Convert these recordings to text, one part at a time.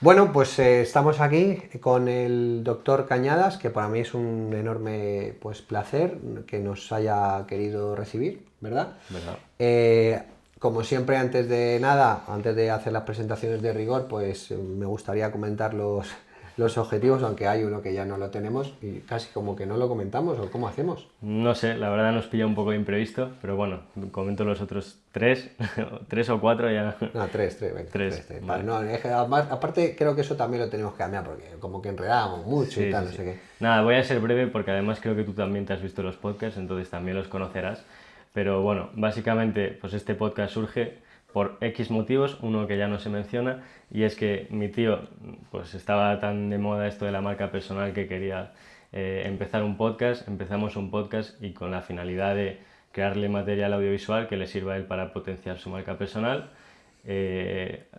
Bueno, pues estamos aquí con el doctor Cañadas, que para mí es un enorme placer que nos haya querido recibir, ¿verdad? ¿Verdad? Eh, Como siempre, antes de nada, antes de hacer las presentaciones de rigor, pues me gustaría comentar los objetivos, aunque hay uno que ya no lo tenemos y casi como que no lo comentamos, o cómo hacemos. No sé, la verdad nos pilla un poco de imprevisto, pero bueno, comento los otros tres, tres o cuatro ya. No, tres, venga, Tres, tres. vale. No, es que aparte creo que eso también lo tenemos que cambiar porque como que enredamos mucho y Sí, tal, sí, no sí. sé qué. Nada, voy a ser breve porque además creo que tú también te has visto los podcasts, entonces también los conocerás. Pero bueno, básicamente, pues este podcast surge por X motivos, uno que ya no se menciona, y es que mi tío, pues estaba tan de moda esto de la marca personal que quería empezar un podcast, empezamos un podcast y con la finalidad de crearle material audiovisual que le sirva a él para potenciar su marca personal,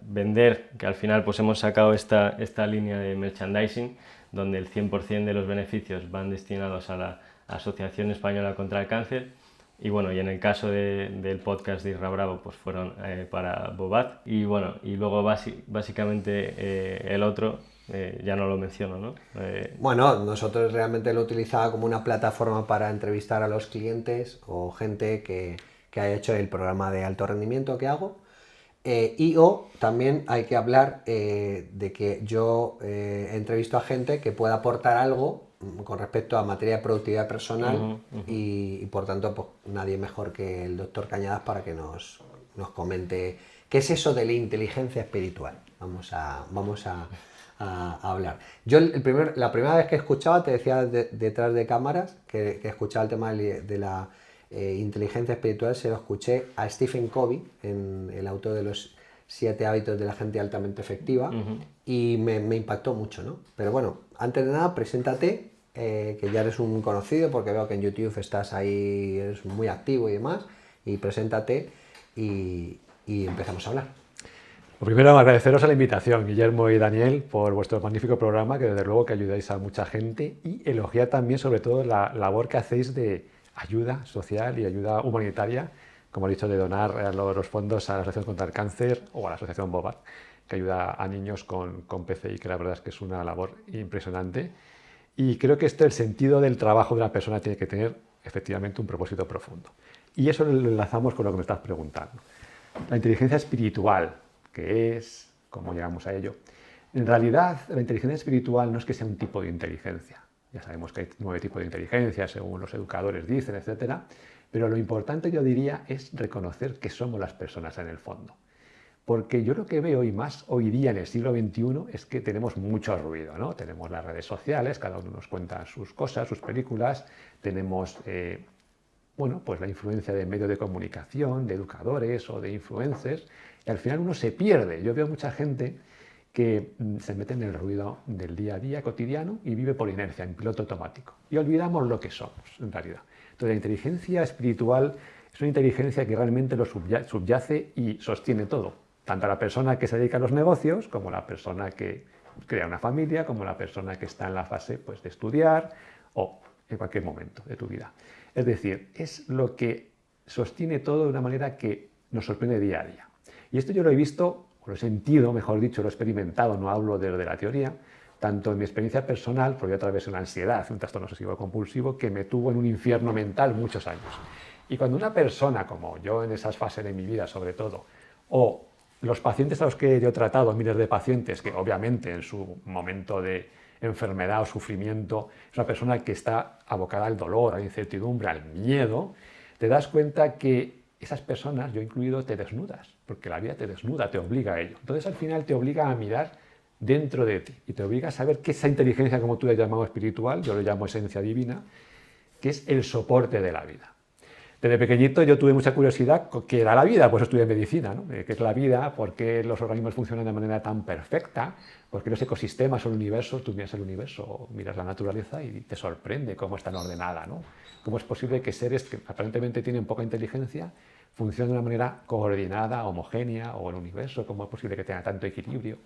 vender, que al final pues hemos sacado esta línea de merchandising donde el 100% de los beneficios van destinados a la Asociación Española contra el Cáncer. Y bueno, y en el caso del podcast de Isra Bravo, pues fueron para Bobat. Y bueno, y luego básicamente el otro, ya no lo menciono, ¿no? Bueno, nosotros realmente lo utilizaba como una plataforma para entrevistar a los clientes o gente que haya hecho el programa de alto rendimiento que hago. O también hay que hablar de que yo entrevisto a gente que pueda aportar algo con respecto a materia de productividad personal y por tanto pues, nadie mejor que el doctor Cañadas para que nos comente qué es eso de la inteligencia espiritual. Vamos a hablar. Yo la primera vez que escuchaba, te decía detrás de cámaras, que escuchaba el tema de la inteligencia espiritual, se lo escuché a Stephen Covey, en el autor de los 7 hábitos de la gente altamente efectiva, y me impactó mucho, ¿no? Pero bueno, antes de nada, preséntate, que ya eres un conocido, porque veo que en YouTube estás ahí, eres muy activo y demás, y preséntate y empezamos a hablar. Lo primero, agradeceros a la invitación, Guillermo y Daniel, por vuestro magnífico programa, que desde luego que ayudáis a mucha gente, y elogiar también sobre todo la labor que hacéis de ayuda social y ayuda humanitaria, como he dicho, de donar los fondos a la Asociación contra el Cáncer o a la Asociación Bobat, que ayuda a niños con PCI, que la verdad es que es una labor impresionante. Y creo que el sentido del trabajo de una persona tiene que tener efectivamente un propósito profundo. Y eso lo enlazamos con lo que me estás preguntando. La inteligencia espiritual, ¿qué es? ¿Cómo llegamos a ello? En realidad, la inteligencia espiritual no es que sea un tipo de inteligencia. Ya sabemos que hay 9 tipos de inteligencia, según los educadores dicen, etc. Pero lo importante, yo diría, es reconocer que somos las personas en el fondo. Porque yo lo que veo, y más hoy día en el siglo XXI, es que tenemos mucho ruido, ¿no? Tenemos las redes sociales, cada uno nos cuenta sus cosas, sus películas, tenemos pues la influencia de medios de comunicación, de educadores o de influencers, y al final uno se pierde. Yo veo mucha gente que se mete en el ruido del día a día cotidiano y vive por inercia, en piloto automático. Y olvidamos lo que somos, en realidad. Entonces, la inteligencia espiritual es una inteligencia que realmente lo subyace y sostiene todo. Tanto la persona que se dedica a los negocios, como la persona que crea una familia, como la persona que está en la fase pues, de estudiar o en cualquier momento de tu vida. Es decir, es lo que sostiene todo de una manera que nos sorprende día a día. Y esto yo lo he visto, o lo he sentido, mejor dicho, lo he experimentado, no hablo de la teoría, tanto en mi experiencia personal, porque yo atravesé una ansiedad, un trastorno obsesivo compulsivo que me tuvo en un infierno mental muchos años. Y cuando una persona, como yo en esas fases de mi vida sobre todo, o los pacientes a los que yo he tratado, miles de pacientes, que obviamente en su momento de enfermedad o sufrimiento es una persona que está abocada al dolor, a la incertidumbre, al miedo, te das cuenta que esas personas, yo incluido, te desnudas, porque la vida te desnuda, te obliga a ello. Entonces al final te obliga a mirar dentro de ti y te obliga a saber que esa inteligencia, como tú le has llamado espiritual, yo lo llamo esencia divina, que es el soporte de la vida. Desde pequeñito yo tuve mucha curiosidad qué era la vida, pues estudié medicina, ¿no? ¿Qué es la vida? ¿Por qué los organismos funcionan de manera tan perfecta? ¿Por qué los ecosistemas o el universo? Tú miras el universo, miras la naturaleza y te sorprende cómo es tan ordenada, ¿no? ¿Cómo es posible que seres que aparentemente tienen poca inteligencia funcionen de una manera coordinada, homogénea, o el universo? ¿Cómo es posible que tenga tanto equilibrio?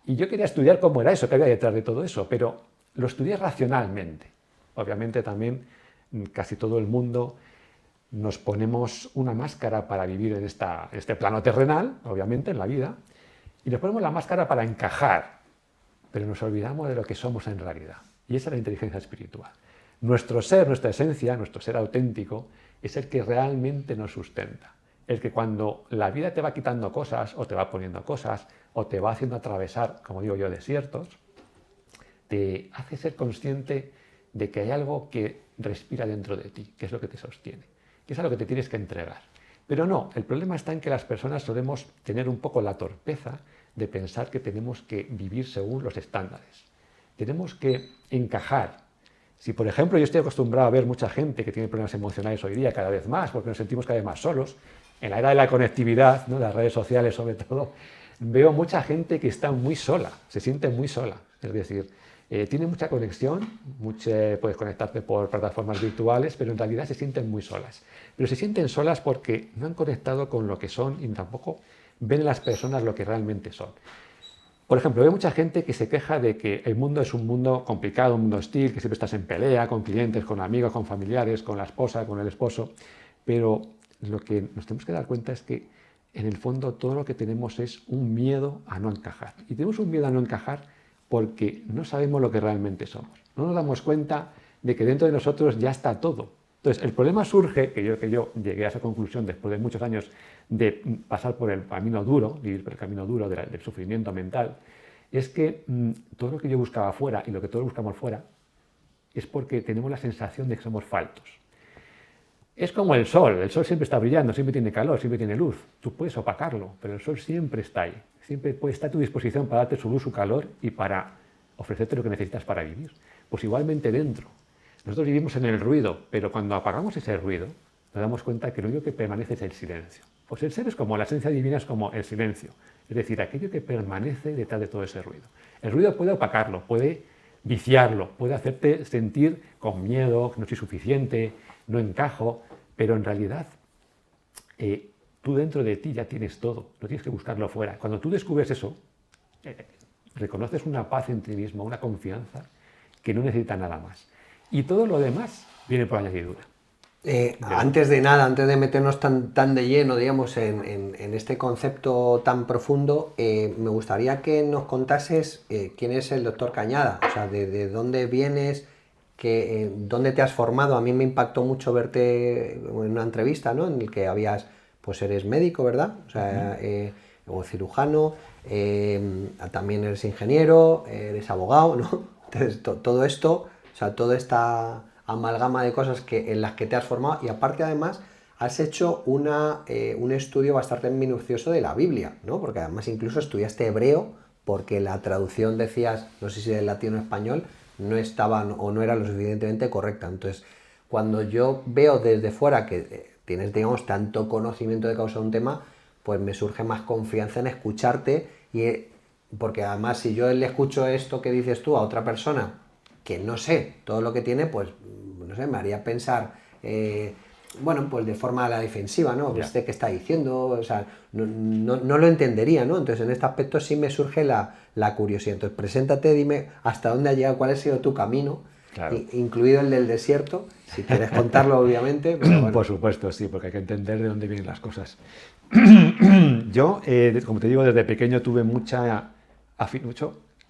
Y yo quería estudiar cómo era eso, qué había detrás de todo eso, pero lo estudié racionalmente. Obviamente también casi todo el mundo nos ponemos una máscara para vivir en este plano terrenal, obviamente, en la vida, Y nos ponemos la máscara para encajar, pero nos olvidamos de lo que somos en realidad. Y esa es la inteligencia espiritual. Nuestro ser, nuestra esencia, nuestro ser auténtico, es el que realmente nos sustenta. El que cuando la vida te va quitando cosas, o te va poniendo cosas, o te va haciendo atravesar, como digo yo, desiertos, te hace ser consciente de que hay algo que respira dentro de ti, que es lo que te sostiene, que es a lo que te tienes que entregar. Pero no, el problema está en que las personas solemos tener un poco la torpeza de pensar que tenemos que vivir según los estándares. Tenemos que encajar. Si, por ejemplo, yo estoy acostumbrado a ver mucha gente que tiene problemas emocionales hoy día cada vez más, porque nos sentimos cada vez más solos, en la era de la conectividad, ¿no?, las redes sociales sobre todo, veo mucha gente que está muy sola, se siente muy sola. Es decir, tiene mucha conexión, puedes conectarte por plataformas virtuales, pero en realidad se sienten muy solas. Pero se sienten solas porque no han conectado con lo que son y tampoco ven en las personas lo que realmente son. Por ejemplo, veo mucha gente que se queja de que el mundo es un mundo complicado, un mundo hostil, que siempre estás en pelea con clientes, con amigos, con familiares, con la esposa, con el esposo, pero lo que nos tenemos que dar cuenta es que en el fondo todo lo que tenemos es un miedo a no encajar. Y tenemos un miedo a no encajar porque no sabemos lo que realmente somos. No nos damos cuenta de que dentro de nosotros ya está todo. Entonces, el problema surge, que yo llegué a esa conclusión después de muchos años de pasar por el camino duro, vivir por el camino duro del sufrimiento mental, es que todo lo que yo buscaba fuera y lo que todos buscamos fuera es porque tenemos la sensación de que somos faltos. Es como el sol siempre está brillando, siempre tiene calor, siempre tiene luz. Tú puedes opacarlo, pero el sol siempre está ahí. Siempre está a tu disposición para darte su luz, su calor y para ofrecerte lo que necesitas para vivir. Pues igualmente dentro. Nosotros vivimos en el ruido, pero cuando apagamos ese ruido, nos damos cuenta que lo único que permanece es el silencio. Pues el ser es como, la esencia divina es como el silencio. Es decir, aquello que permanece detrás de todo ese ruido. El ruido puede opacarlo, puede viciarlo, puede hacerte sentir con miedo, que no soy suficiente, no encajo, pero en realidad tú dentro de ti ya tienes todo, no tienes que buscarlo fuera. Cuando tú descubres eso, reconoces una paz en ti mismo, una confianza que no necesita nada más. Y todo lo demás viene por añadidura. Antes de meternos tan de lleno, digamos, en este concepto tan profundo, me gustaría que nos contases quién es el doctor Cañada, o sea, de dónde vienes, dónde te has formado. A mí me impactó mucho verte en una entrevista, ¿no?, en el que pues eres médico, ¿verdad? O sea, o cirujano, también eres ingeniero, eres abogado, ¿no? Entonces, todo esto, o sea, toda esta amalgama de cosas en las que te has formado, y aparte además has hecho un estudio bastante minucioso de la Biblia, ¿no? Porque además incluso estudiaste hebreo, porque la traducción, decías, no sé si del latín o español, no estaba o no era lo suficientemente correcta. Entonces, cuando yo veo desde fuera que tienes, digamos, tanto conocimiento de causa de un tema, pues me surge más confianza en escucharte, porque además si yo le escucho esto que dices tú a otra persona que no sé todo lo que tiene, pues no sé, me haría pensar, bueno, pues de forma a la defensiva, ¿no? ¿Qué está diciendo? O sea, no lo entendería, ¿no? Entonces, en este aspecto sí me surge la curiosidad. Entonces, preséntate, dime hasta dónde has llegado, cuál ha sido tu camino, claro, incluido el del desierto, si quieres contarlo, obviamente. Pero bueno. Por supuesto, sí, porque hay que entender de dónde vienen las cosas. Yo, como te digo, desde pequeño tuve mucha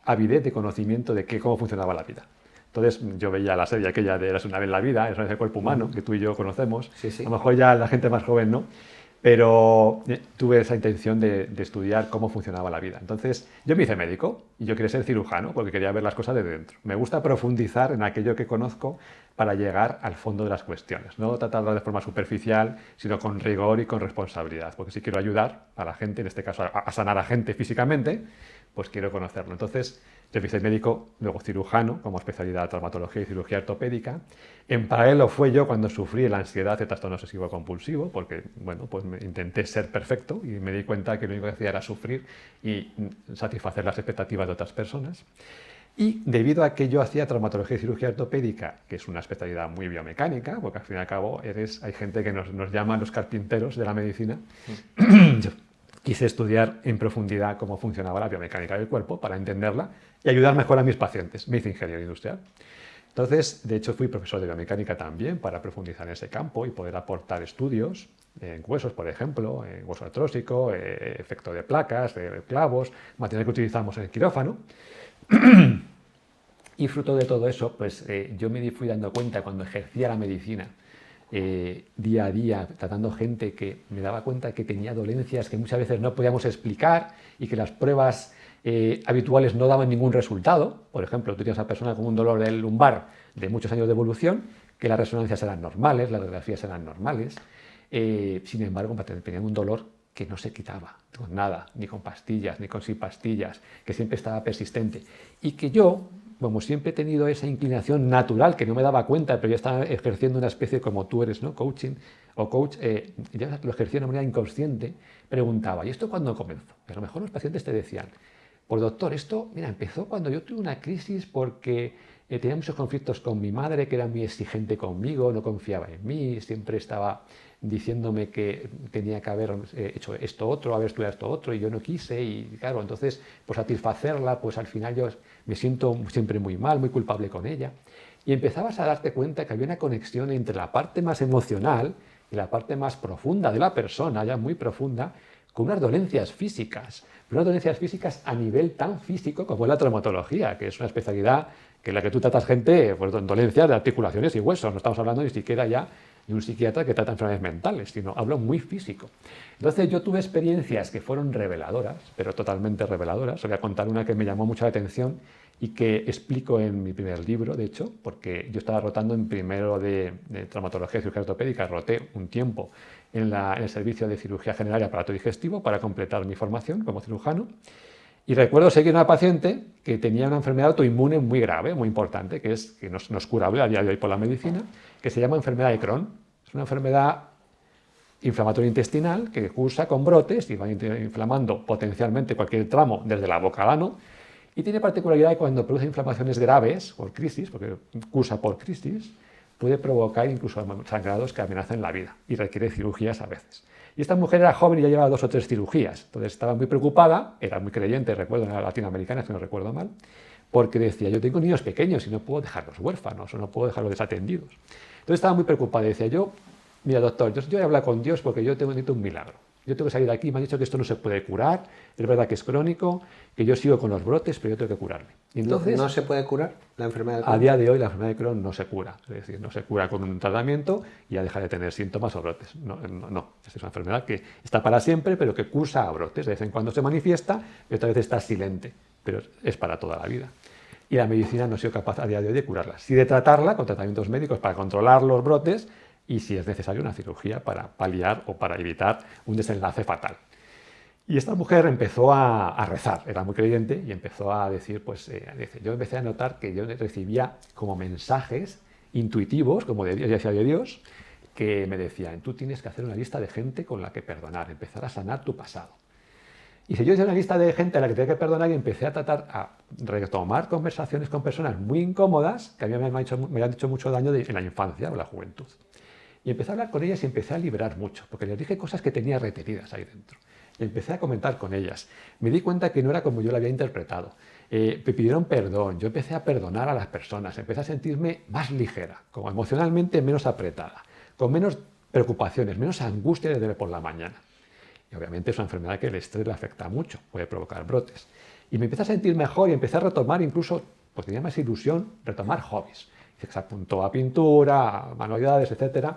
avidez de conocimiento de cómo funcionaba la vida. Entonces yo veía la serie aquella de Eras una vez en la vida, Eras una vez el cuerpo humano, que tú y yo conocemos. Sí, sí. A lo mejor ya la gente más joven no, pero tuve esa intención de estudiar cómo funcionaba la vida. Entonces yo me hice médico y yo quería ser cirujano porque quería ver las cosas de dentro. Me gusta profundizar en aquello que conozco para llegar al fondo de las cuestiones. No tratarlo de forma superficial, sino con rigor y con responsabilidad. Porque si quiero ayudar a la gente, en este caso a sanar a gente físicamente, pues quiero conocerlo. Entonces, yo hice médico, luego cirujano, como especialidad traumatología y cirugía ortopédica. En paralelo fue yo cuando sufrí la ansiedad y trastorno obsesivo compulsivo, porque, bueno, pues intenté ser perfecto y me di cuenta que lo único que hacía era sufrir y satisfacer las expectativas de otras personas. Y debido a que yo hacía traumatología y cirugía ortopédica, que es una especialidad muy biomecánica, porque al fin y al cabo hay gente que nos llama los carpinteros de la medicina, yo quise estudiar en profundidad cómo funcionaba la biomecánica del cuerpo para entenderla y ayudar mejor a mis pacientes. Me hice ingeniero industrial. Entonces, de hecho, fui profesor de biomecánica también para profundizar en ese campo y poder aportar estudios en huesos, por ejemplo, en hueso artrósico, efecto de placas, de clavos, material que utilizamos en el quirófano. Y fruto de todo eso, pues yo me fui dando cuenta cuando ejercía la medicina, día a día, tratando gente que me daba cuenta que tenía dolencias que muchas veces no podíamos explicar y que las pruebas habituales no daban ningún resultado. Por ejemplo, tú tienes a una persona con un dolor del lumbar de muchos años de evolución, que las resonancias eran normales, las radiografías eran normales, sin embargo, tenían un dolor que no se quitaba con nada, ni con pastillas, ni con sin pastillas, que siempre estaba persistente. Y que yo, como siempre he tenido esa inclinación natural, que no me daba cuenta, pero yo estaba ejerciendo una especie como tú eres, ¿no? Coaching o coach, yo lo ejercía de una manera inconsciente, preguntaba, ¿y esto cuándo comenzó? A lo mejor los pacientes te decían, pues doctor, esto, mira, empezó cuando yo tuve una crisis porque tenía muchos conflictos con mi madre, que era muy exigente conmigo, no confiaba en mí, siempre estaba diciéndome que tenía que haber hecho esto otro, haber estudiado esto otro, y yo no quise, y claro, entonces, por satisfacerla, pues al final yo me siento siempre muy mal, muy culpable con ella. Y empezabas a darte cuenta que había una conexión entre la parte más emocional y la parte más profunda de la persona, ya muy profunda, con unas dolencias físicas, pero unas dolencias físicas a nivel tan físico como es la traumatología, que es una especialidad que en la que tú tratas gente, pues dolencias de articulaciones y huesos, no estamos hablando ni siquiera ya de un psiquiatra que trata enfermedades mentales, sino hablo muy físico. Entonces yo tuve experiencias que fueron reveladoras, pero totalmente reveladoras. Os voy a contar una que me llamó mucho la atención y que explico en mi primer libro, de hecho, porque yo estaba rotando en primero de traumatología y cirugía ortopédica, roté un tiempo en el servicio de cirugía general y aparato digestivo para completar mi formación como cirujano. Y recuerdo seguir a una paciente que tenía una enfermedad autoinmune muy grave, muy importante, que no es curable a día de hoy por la medicina, que se llama enfermedad de Crohn. Es una enfermedad inflamatoria intestinal que cursa con brotes y va inflamando potencialmente cualquier tramo desde la boca al ano. Y tiene particularidad que cuando produce inflamaciones graves por crisis, porque cursa por crisis, puede provocar incluso sangrados que amenazan la vida y requiere cirugías a veces. Y esta mujer era joven y ya llevaba 2 o 3 cirugías, entonces estaba muy preocupada, era muy creyente, recuerdo, en la latinoamericana, si no recuerdo mal, porque decía, yo tengo niños pequeños y no puedo dejarlos huérfanos o no puedo dejarlos desatendidos. Entonces estaba muy preocupada y decía, mira doctor, yo voy a hablar con Dios porque yo necesito un milagro. Yo tengo que salir de aquí, me han dicho que esto no se puede curar, es verdad que es crónico, que yo sigo con los brotes, pero yo tengo que curarme. Y entonces, ¿No se puede curar la enfermedad de Crohn? A día de hoy la enfermedad de Crohn no se cura, es decir, no se cura con un tratamiento y ya deja de tener síntomas o brotes. No, es una enfermedad que está para siempre, pero que cursa a brotes. De vez en cuando se manifiesta y otra vez está silente, pero es para toda la vida. Y la medicina no ha sido capaz a día de hoy de curarla, sí de tratarla con tratamientos médicos para controlar los brotes y si es necesario una cirugía para paliar o para evitar un desenlace fatal. Y esta mujer empezó a rezar, era muy creyente, y empezó a decir, yo empecé a notar que yo recibía como mensajes intuitivos, como de Dios, ya sea de Dios, que me decían, tú tienes que hacer una lista de gente con la que perdonar, empezar a sanar tu pasado. Y si yo hice una lista de gente a la que tenía que perdonar y empecé a tratar a retomar conversaciones con personas muy incómodas, que a mí me habían hecho mucho daño en la infancia o la juventud. Y empecé a hablar con ellas y empecé a liberar mucho, porque les dije cosas que tenía retenidas ahí dentro. Y empecé a comentar con ellas. Me di cuenta que no era como yo lo había interpretado. Me pidieron perdón, yo empecé a perdonar a las personas, empecé a sentirme más ligera, como emocionalmente menos apretada, con menos preocupaciones, menos angustia desde por la mañana. Y obviamente es una enfermedad que el estrés le afecta mucho, puede provocar brotes. Y me empecé a sentir mejor y empecé a retomar incluso, pues tenía más ilusión, retomar hobbies. Se apuntó a pintura, a manualidades, etc.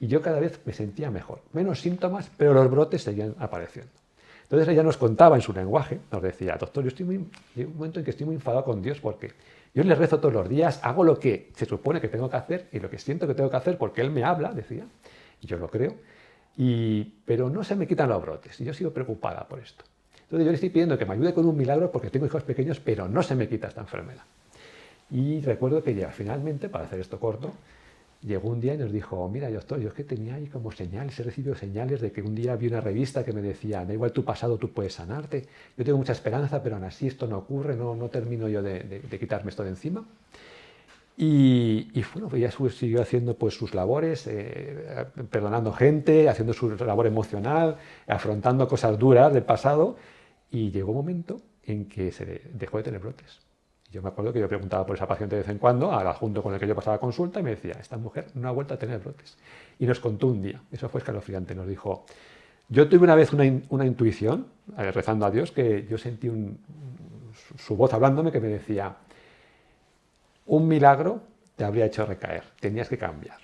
Y yo cada vez me sentía mejor. Menos síntomas, pero los brotes seguían apareciendo. Entonces ella nos contaba en su lenguaje, nos decía, doctor, llega un momento en que estoy muy enfadado con Dios porque yo le rezo todos los días, hago lo que se supone que tengo que hacer y lo que siento que tengo que hacer porque Él me habla, decía, y yo lo creo, pero no se me quitan los brotes y yo sigo preocupada por esto. Entonces yo le estoy pidiendo que me ayude con un milagro porque tengo hijos pequeños, pero no se me quita esta enfermedad. Y recuerdo que ya finalmente, para hacer esto corto, llegó un día y nos dijo, mira, doctor, yo es que tenía ahí como señales, he recibido señales de que un día vi una revista que me decía, da igual tu pasado, tú puedes sanarte. Yo tengo mucha esperanza, pero aún así esto no ocurre, no termino yo de quitarme esto de encima. Y bueno, ella siguió haciendo pues sus labores, perdonando gente, haciendo su labor emocional, afrontando cosas duras del pasado, y llegó un momento en que se dejó de tener brotes. Y yo me acuerdo que yo preguntaba por esa paciente de vez en cuando, al adjunto con el que yo pasaba consulta, y me decía, esta mujer no ha vuelto a tener brotes. Y nos contó un día, eso fue escalofriante, nos dijo, yo tuve una vez una intuición, rezando a Dios, que yo sentí su voz hablándome que me decía, un milagro te habría hecho recaer, tenías que cambiar.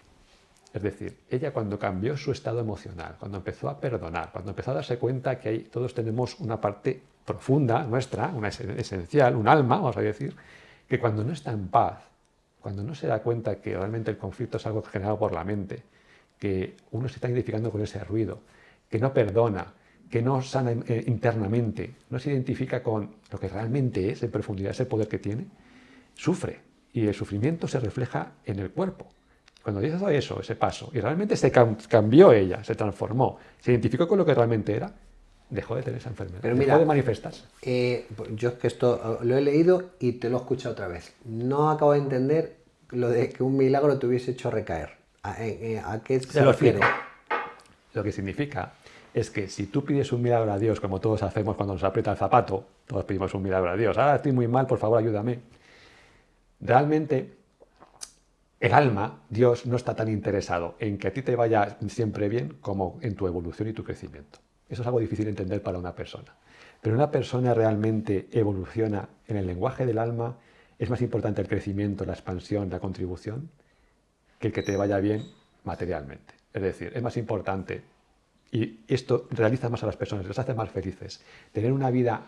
Es decir, ella cuando cambió su estado emocional, cuando empezó a perdonar, cuando empezó a darse cuenta que todos tenemos una parte profunda nuestra, una esencial, un alma, vamos a decir, que cuando no está en paz, cuando no se da cuenta que realmente el conflicto es algo generado por la mente, que uno se está identificando con ese ruido, que no perdona, que no sana internamente, no se identifica con lo que realmente es en profundidad, ese poder que tiene, sufre. Y el sufrimiento se refleja en el cuerpo. Cuando hizo eso, ese paso, y realmente se cambió ella, se transformó, se identificó con lo que realmente era, dejó de tener esa enfermedad, Pero dejó mira, de manifestarse. Yo es que esto lo he leído y te lo he escuchado otra vez. No acabo de entender lo de que un milagro te hubiese hecho recaer. ¿A qué se refiere? Lo que significa es que si tú pides un milagro a Dios, como todos hacemos cuando nos aprieta el zapato, todos pedimos un milagro a Dios, ahora estoy muy mal, por favor ayúdame. Realmente el alma, Dios, no está tan interesado en que a ti te vaya siempre bien como en tu evolución y tu crecimiento. Eso es algo difícil de entender para una persona. Pero una persona realmente evoluciona en el lenguaje del alma, es más importante el crecimiento, la expansión, la contribución, que el que te vaya bien materialmente. Es decir, es más importante, y esto realiza más a las personas, les hace más felices, tener una vida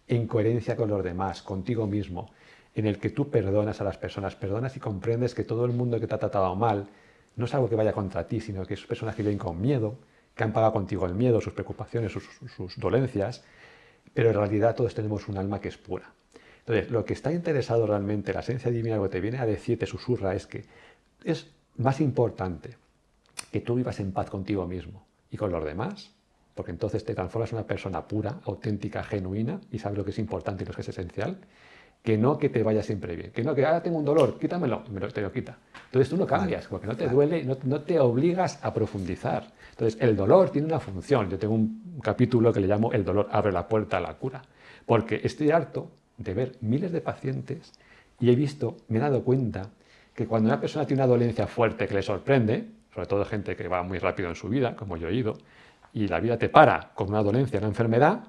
en coherencia con los demás, contigo mismo, en el que tú perdonas a las personas, perdonas y comprendes que todo el mundo que te ha tratado mal no es algo que vaya contra ti, sino que son personas que viven con miedo, que han pagado contigo el miedo, sus preocupaciones, sus dolencias, pero en realidad todos tenemos un alma que es pura. Entonces, lo que está interesado realmente, la esencia divina, lo que te viene a decir, te susurra, es que es más importante que tú vivas en paz contigo mismo y con los demás, porque entonces te transformas en una persona pura, auténtica, genuina, y sabes lo que es importante y lo que es esencial, que no que te vaya siempre bien, que no que ahora tengo un dolor, quítamelo, te lo quita. Entonces tú no cambias, porque no te duele, no te obligas a profundizar. Entonces el dolor tiene una función. Yo tengo un capítulo que le llamo El dolor abre la puerta a la cura, porque estoy harto de ver miles de pacientes y me he dado cuenta que cuando una persona tiene una dolencia fuerte que le sorprende, sobre todo gente que va muy rápido en su vida, como yo he ido, y la vida te para con una dolencia, una enfermedad,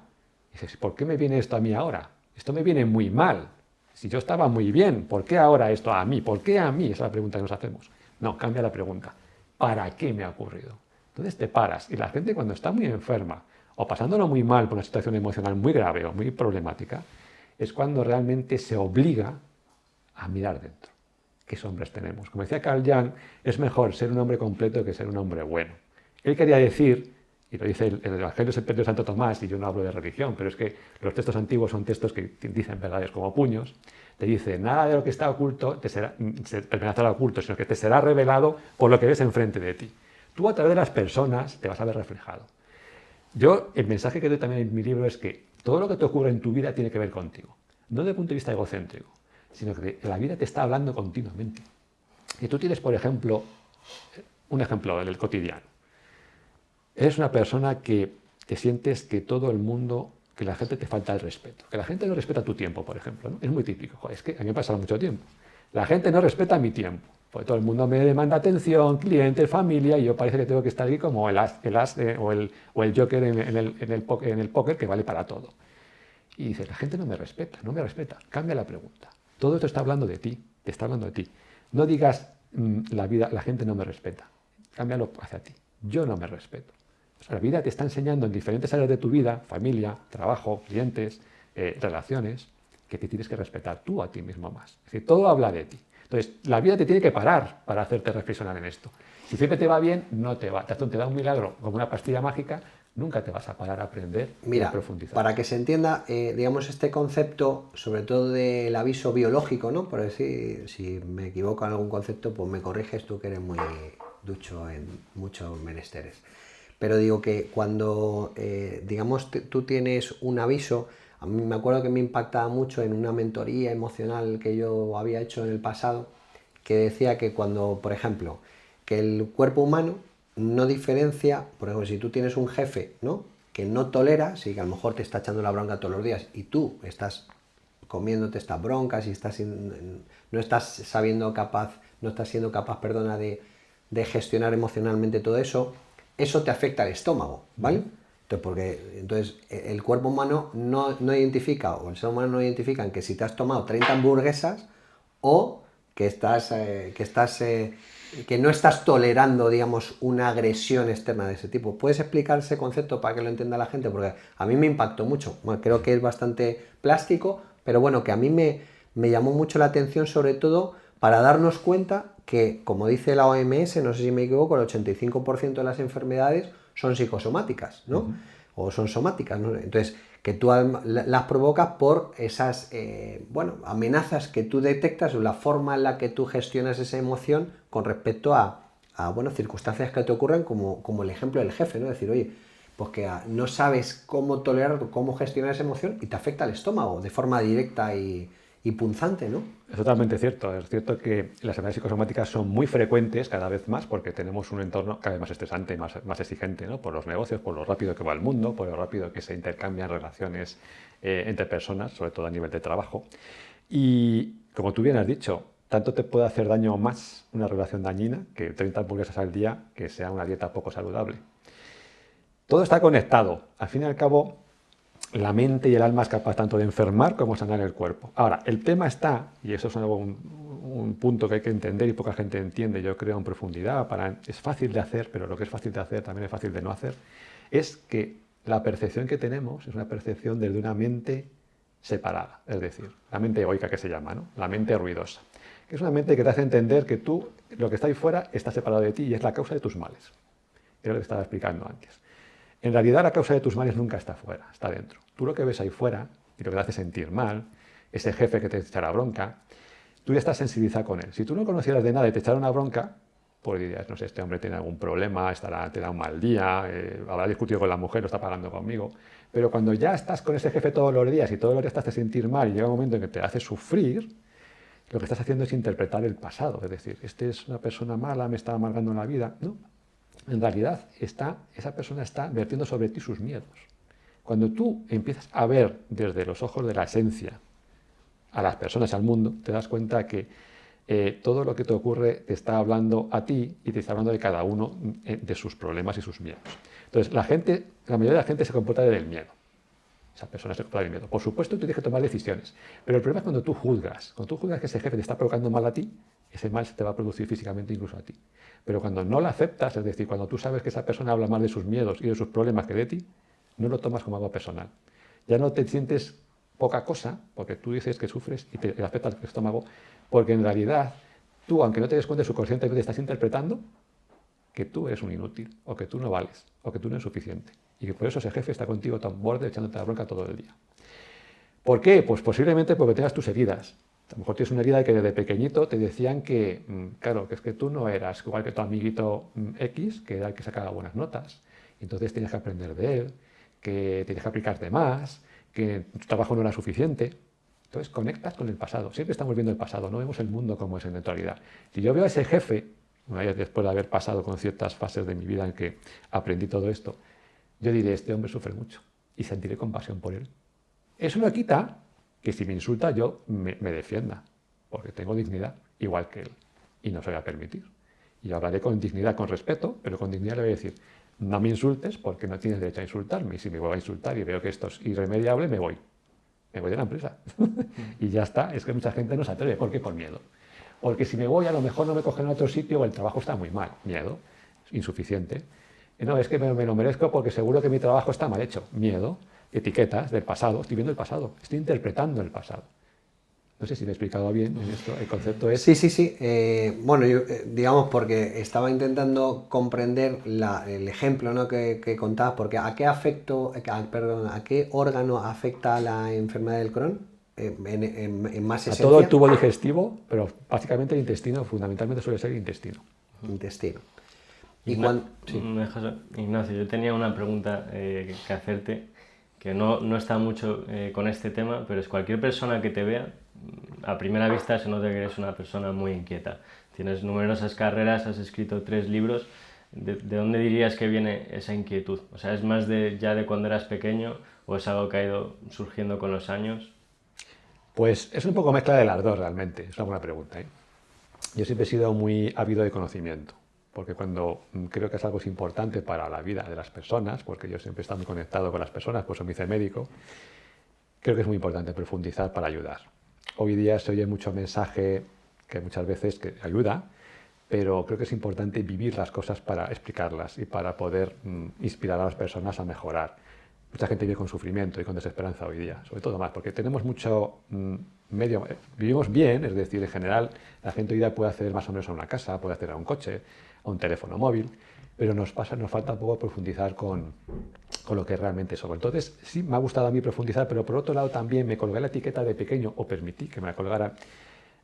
dices, ¿por qué me viene esto a mí ahora? Esto me viene muy mal. Si yo estaba muy bien, ¿por qué ahora esto a mí? ¿Por qué a mí? Esa es la pregunta que nos hacemos. No, cambia la pregunta. ¿Para qué me ha ocurrido? Entonces te paras y la gente cuando está muy enferma o pasándolo muy mal por una situación emocional muy grave o muy problemática, es cuando realmente se obliga a mirar dentro. ¿Qué hombres tenemos? Como decía Carl Jung, es mejor ser un hombre completo que ser un hombre bueno. Él quería decir, y lo dice el Evangelio de Santo Tomás, y yo no hablo de religión, pero es que los textos antiguos son textos que dicen verdades como puños, te dice, nada de lo que está oculto te permanecerá oculto, sino que te será revelado por lo que ves enfrente de ti. Tú a través de las personas te vas a ver reflejado. El mensaje que doy también en mi libro es que todo lo que te ocurre en tu vida tiene que ver contigo. No desde el punto de vista egocéntrico, sino que la vida te está hablando continuamente. Y tú tienes, por ejemplo, un ejemplo del cotidiano. Eres una persona que te sientes que todo el mundo, que la gente te falta el respeto. Que la gente no respeta tu tiempo, por ejemplo, ¿no? Es muy típico. Joder, es que a mí me ha pasado mucho tiempo. La gente no respeta mi tiempo. Porque todo el mundo me demanda atención, clientes, familia, y yo parece que tengo que estar aquí como el as o el joker en el póker que vale para todo. Y dices, la gente no me respeta, no me respeta. Cambia la pregunta. Todo esto está hablando de ti, te está hablando de ti. No digas, la gente no me respeta. Cámbialo hacia ti. Yo no me respeto. O sea, la vida te está enseñando en diferentes áreas de tu vida, familia, trabajo, clientes, relaciones, que te tienes que respetar tú a ti mismo más. Es decir, todo habla de ti. Entonces, la vida te tiene que parar para hacerte reflexionar en esto. Si siempre te va bien, no te va. Te da un milagro como una pastilla mágica, nunca te vas a parar a aprender y a profundizar. Para que se entienda, digamos, este concepto, sobre todo del aviso biológico, ¿no? Por decir, si me equivoco en algún concepto, pues me corriges tú que eres muy ducho en muchos menesteres. Pero digo que cuando, digamos, tú tienes un aviso, a mí me acuerdo que me impactaba mucho en una mentoría emocional que yo había hecho en el pasado, que decía que cuando, por ejemplo, que el cuerpo humano no diferencia, por ejemplo, si tú tienes un jefe, ¿no?, que no tolera, sí, que a lo mejor te está echando la bronca todos los días y tú estás comiéndote estas broncas y no estás siendo capaz, perdona, de gestionar emocionalmente todo eso, eso te afecta al estómago, ¿vale? Entonces, el cuerpo humano no identifica, o el ser humano no identifica en que si te has tomado 30 hamburguesas o que no estás tolerando, digamos, una agresión externa de ese tipo. ¿Puedes explicar ese concepto para que lo entienda la gente? Porque a mí me impactó mucho. Bueno, creo que es bastante plástico, pero bueno, que a mí me llamó mucho la atención, sobre todo para darnos cuenta que, como dice la OMS, no sé si me equivoco, el 85% de las enfermedades son psicosomáticas, ¿no? O son somáticas, ¿no? Entonces, que tú las provocas por esas amenazas que tú detectas, o la forma en la que tú gestionas esa emoción con respecto a circunstancias que te ocurren, como el ejemplo del jefe, ¿no? Decir, oye, pues que no sabes cómo tolerar, cómo gestionar esa emoción y te afecta al estómago de forma directa y punzante, ¿no? Es totalmente cierto. Es cierto que las enfermedades psicosomáticas son muy frecuentes cada vez más porque tenemos un entorno cada vez más estresante y más exigente, ¿no? Por los negocios, por lo rápido que va el mundo, por lo rápido que se intercambian relaciones entre personas, sobre todo a nivel de trabajo. Y como tú bien has dicho, tanto te puede hacer daño o más una relación dañina que 30 hamburguesas al día que sea una dieta poco saludable. Todo está conectado. Al fin y al cabo, la mente y el alma es capaz tanto de enfermar como sanar el cuerpo. Ahora, el tema está, y eso es un punto que hay que entender y poca gente entiende, yo creo, en profundidad, es fácil de hacer, pero lo que es fácil de hacer también es fácil de no hacer, es que la percepción que tenemos es una percepción desde una mente separada, es decir, la mente egoica que se llama, ¿no? La mente ruidosa, que es una mente que te hace entender que tú, lo que está ahí fuera, está separado de ti y es la causa de tus males. Es lo que estaba explicando antes. En realidad la causa de tus males nunca está fuera, está dentro. Tú lo que ves ahí fuera y lo que te hace sentir mal, ese jefe que te echa la bronca, tú ya estás sensibilizado con él. Si tú no conocieras de nada y te echara una bronca, pues dirías, no sé, este hombre tiene algún problema, te da un mal día, habrá discutido con la mujer, lo está pagando conmigo. Pero cuando ya estás con ese jefe todos los días y todos los días te hace sentir mal y llega un momento en que te hace sufrir, lo que estás haciendo es interpretar el pasado. Es decir, este es una persona mala, me está amargando la vida. No. En realidad, esa persona está vertiendo sobre ti sus miedos. Cuando tú empiezas a ver desde los ojos de la esencia a las personas, al mundo, te das cuenta que todo lo que te ocurre te está hablando a ti y te está hablando de cada uno de sus problemas y sus miedos. Entonces, la mayoría de la gente se comporta desde el miedo. Esa persona se comporta del miedo. Por supuesto, tú tienes que tomar decisiones, pero el problema es cuando tú juzgas que ese jefe te está provocando mal a ti, ese mal se te va a producir físicamente incluso a ti. Pero cuando no lo aceptas, es decir, cuando tú sabes que esa persona habla más de sus miedos y de sus problemas que de ti, no lo tomas como algo personal. Ya no te sientes poca cosa, porque tú dices que sufres y te afecta el estómago, porque en realidad tú, aunque no te des cuenta, subconscientemente estás interpretando que tú eres un inútil, o que tú no vales, o que tú no eres suficiente. Y que por eso ese jefe está contigo tan borde echándote la bronca todo el día. ¿Por qué? Pues posiblemente porque tengas tus heridas. A lo mejor tienes una herida que desde pequeñito te decían que, claro, que es que tú no eras igual que tu amiguito X, que era el que sacaba buenas notas. Entonces tienes que aprender de él, que tienes que aplicarte más, que tu trabajo no era suficiente. Entonces conectas con el pasado. Siempre estamos viendo el pasado, no vemos el mundo como es en la actualidad. Si yo veo a ese jefe, después de haber pasado con ciertas fases de mi vida en que aprendí todo esto, yo diré, este hombre sufre mucho y sentiré compasión por él. Eso no quita que si me insulta yo me defienda, porque tengo dignidad, igual que él, y no se lo voy a permitir. Y hablaré con dignidad, con respeto, pero con dignidad le voy a decir, no me insultes porque no tienes derecho a insultarme, y si me voy a insultar y veo que esto es irremediable, me voy de la empresa. Y ya está, es que mucha gente no se atreve, ¿por qué? Por miedo. Porque si me voy a lo mejor no me cogen en otro sitio o el trabajo está muy mal, miedo, insuficiente. No, es que me lo merezco porque seguro que mi trabajo está mal hecho, miedo. Etiquetas del pasado, estoy viendo el pasado, estoy interpretando el pasado. No sé si me he explicado bien en esto, el concepto es... Sí. Bueno, yo, digamos, porque estaba intentando comprender el ejemplo, ¿no?, que contabas, porque ¿a qué órgano afecta la enfermedad del Crohn? En más esencia. A todo el tubo digestivo, pero básicamente el intestino, fundamentalmente suele ser el intestino. Intestino. Ignacio, yo tenía una pregunta que hacerte, que no está mucho con este tema, pero es cualquier persona que te vea, a primera vista se nota que eres una persona muy inquieta. Tienes numerosas carreras, has escrito 3 libros. ¿De dónde dirías que viene esa inquietud? O sea, ¿es más ya de cuando eras pequeño o es algo que ha ido surgiendo con los años? Pues es un poco mezcla de las dos realmente, es una buena pregunta, ¿eh? Yo siempre he sido muy ávido de conocimiento, porque cuando creo que es algo importante para la vida de las personas, porque yo siempre he estado muy conectado con las personas, por eso me hice médico, creo que es muy importante profundizar para ayudar. Hoy día se oye mucho mensaje que muchas veces que ayuda, pero creo que es importante vivir las cosas para explicarlas y para poder inspirar a las personas a mejorar. Mucha gente vive con sufrimiento y con desesperanza hoy día, sobre todo más, porque tenemos mucho vivimos bien, es decir, en general la gente hoy día puede acceder más o menos a una casa, puede acceder a un coche, a un teléfono móvil, pero nos falta un poco profundizar con lo que realmente somos. Entonces, sí, me ha gustado a mí profundizar, pero por otro lado también me colgué la etiqueta de pequeño, o permití que me la colgara,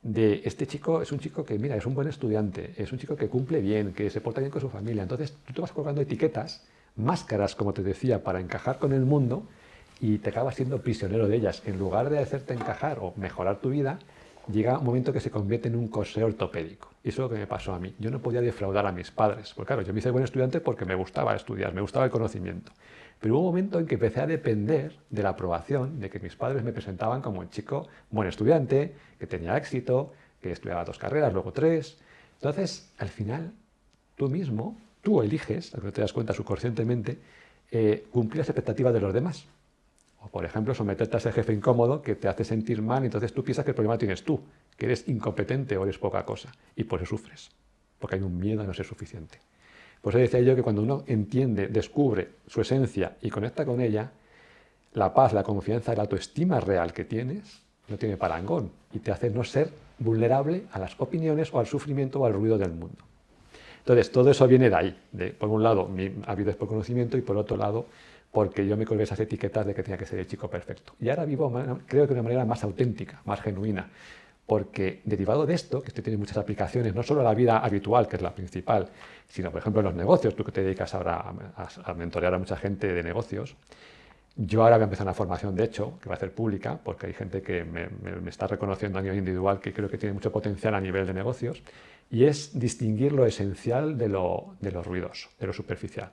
de este chico es un chico que, mira, es un buen estudiante, es un chico que cumple bien, que se porta bien con su familia. Entonces, tú te vas colgando etiquetas, máscaras, como te decía, para encajar con el mundo y te acabas siendo prisionero de ellas. En lugar de hacerte encajar o mejorar tu vida, llega un momento que se convierte en un corsé ortopédico. Y eso es lo que me pasó a mí. Yo no podía defraudar a mis padres. Porque claro, yo me hice buen estudiante porque me gustaba estudiar, me gustaba el conocimiento. Pero hubo un momento en que empecé a depender de la aprobación, de que mis padres me presentaban como un chico buen estudiante, que tenía éxito, que estudiaba 2 carreras, luego 3. Entonces, al final, tú mismo, tú eliges, aunque no te das cuenta subconscientemente, cumplir las expectativas de los demás. O, por ejemplo, someterte a ese jefe incómodo que te hace sentir mal y entonces tú piensas que el problema tienes tú, que eres incompetente o eres poca cosa. Y por eso sufres, porque hay un miedo a no ser suficiente. Por eso decía yo que cuando uno entiende, descubre su esencia y conecta con ella, la paz, la confianza, la autoestima real que tienes, no tiene parangón y te hace no ser vulnerable a las opiniones o al sufrimiento o al ruido del mundo. Entonces, todo eso viene de ahí, por un lado, mi avidez por conocimiento y por otro lado, porque yo me colgué esas etiquetas de que tenía que ser el chico perfecto. Y ahora vivo, creo que de una manera más auténtica, más genuina, porque derivado de esto, que esto tiene muchas aplicaciones, no solo a la vida habitual, que es la principal, sino, por ejemplo, en los negocios, tú que te dedicas ahora a mentorear a mucha gente de negocios. Yo ahora voy a empezar una formación, de hecho, que va a ser pública, porque hay gente que me está reconociendo a nivel individual que creo que tiene mucho potencial a nivel de negocios, y es distinguir lo esencial de lo ruidoso, de lo superficial.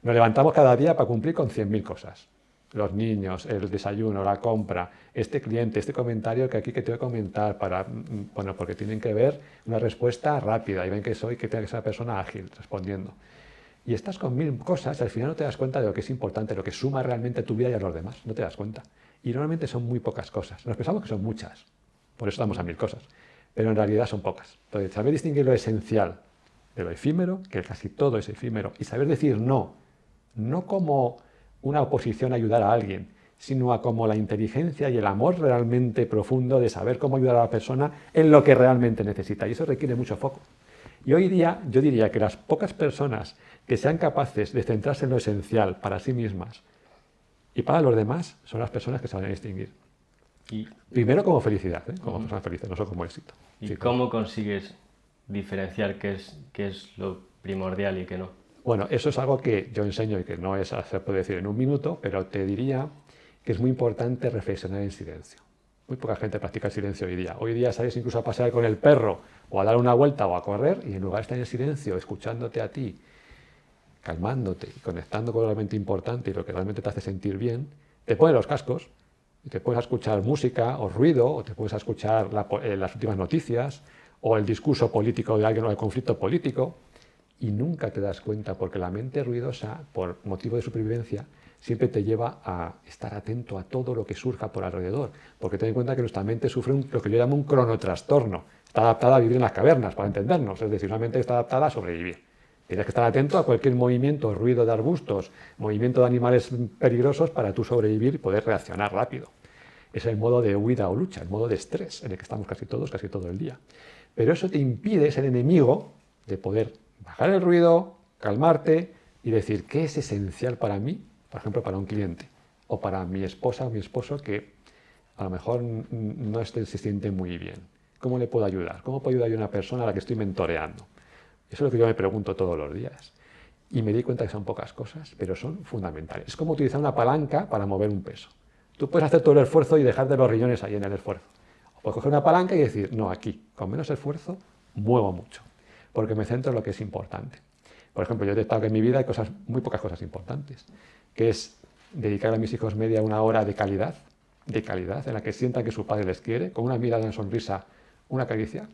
Nos levantamos cada día para cumplir con 100.000 cosas. Los niños, el desayuno, la compra, este cliente, este comentario que aquí que te voy a comentar, porque tienen que ver una respuesta rápida y ven que tengo que ser una persona ágil respondiendo. Y estás con 1.000 cosas y al final no te das cuenta de lo que es importante, lo que suma realmente a tu vida y a los demás. No te das cuenta. Y normalmente son muy pocas cosas. Nos pensamos que son muchas. Por eso estamos a 1.000 cosas. Pero en realidad son pocas. Entonces, saber distinguir lo esencial de lo efímero, que casi todo es efímero, y saber decir no como una oposición a ayudar a alguien, sino a como la inteligencia y el amor realmente profundo de saber cómo ayudar a la persona en lo que realmente necesita. Y eso requiere mucho foco. Y hoy día yo diría que las pocas personas que sean capaces de centrarse en lo esencial para sí mismas y para los demás son las personas que se van a distinguir. Y primero como felicidad, como personas felices, no solo como éxito. ¿Y sí, cómo consigues diferenciar qué es lo primordial y qué no? Bueno, eso es algo que yo enseño y que no se puede decir en un minuto, pero te diría que es muy importante reflexionar en silencio. Muy poca gente practica el silencio hoy día. Hoy día sales incluso a pasear con el perro o a dar una vuelta o a correr y en lugar de estar en silencio, escuchándote a ti, calmándote y conectando con lo realmente importante y lo que realmente te hace sentir bien, te pones los cascos y te puedes escuchar música o ruido o te puedes escuchar las últimas noticias o el discurso político de alguien o el conflicto político y nunca te das cuenta porque la mente ruidosa, por motivo de supervivencia, siempre te lleva a estar atento a todo lo que surja por alrededor. Porque ten en cuenta que nuestra mente sufre lo que yo llamo un cronotrastorno. Está adaptada a vivir en las cavernas, para entendernos. Es decir, una mente está adaptada a sobrevivir. Tienes que estar atento a cualquier movimiento, ruido de arbustos, movimiento de animales peligrosos para tú sobrevivir y poder reaccionar rápido. Es el modo de huida o lucha, el modo de estrés en el que estamos casi todo el día. Pero eso te impide ser enemigo de poder bajar el ruido, calmarte y decir qué es esencial para mí, por ejemplo, para un cliente, o para mi esposa o mi esposo que a lo mejor no se siente muy bien. ¿Cómo le puedo ayudar? ¿Cómo puedo ayudar a una persona a la que estoy mentoreando? Eso es lo que yo me pregunto todos los días. Y me di cuenta que son pocas cosas, pero son fundamentales. Es como utilizar una palanca para mover un peso. Tú puedes hacer todo el esfuerzo y dejar de los riñones ahí en el esfuerzo. O puedes coger una palanca y decir, no, aquí, con menos esfuerzo, muevo mucho, porque me centro en lo que es importante. Por ejemplo, yo he detectado que en mi vida hay muy pocas cosas importantes, que es dedicar a mis hijos media una hora de calidad, de calidad, en la que sientan que su padre les quiere, con una mirada, una sonrisa, una caricia.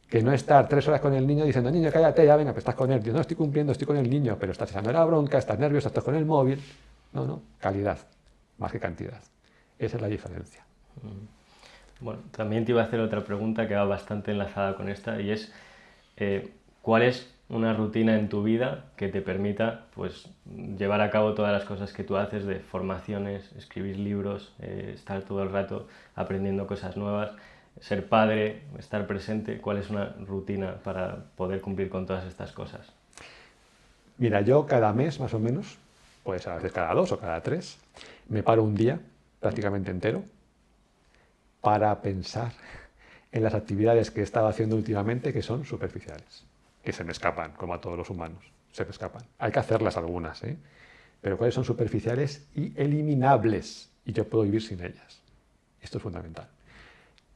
Que no estar 3 horas con el niño diciendo, niño, cállate, ya venga, pues estás con él. Yo no estoy cumpliendo, estoy con el niño, pero estás echando la bronca, estás nervioso, estás con el móvil. No, calidad, más que cantidad. Esa es la diferencia. Bueno, también te iba a hacer otra pregunta que va bastante enlazada con esta y es, ¿cuál es una rutina en tu vida que te permita pues, llevar a cabo todas las cosas que tú haces de formaciones, escribir libros, estar todo el rato aprendiendo cosas nuevas, ser padre, estar presente? ¿Cuál es una rutina para poder cumplir con todas estas cosas? Mira, yo cada mes más o menos, pues a veces cada 2 o cada 3, me paro un día prácticamente entero para pensar en las actividades que he estado haciendo últimamente que son superficiales, que se me escapan, como a todos los humanos, se me escapan. Hay que hacerlas algunas, ¿eh? Pero cuáles son superficiales y eliminables, y yo puedo vivir sin ellas. Esto es fundamental.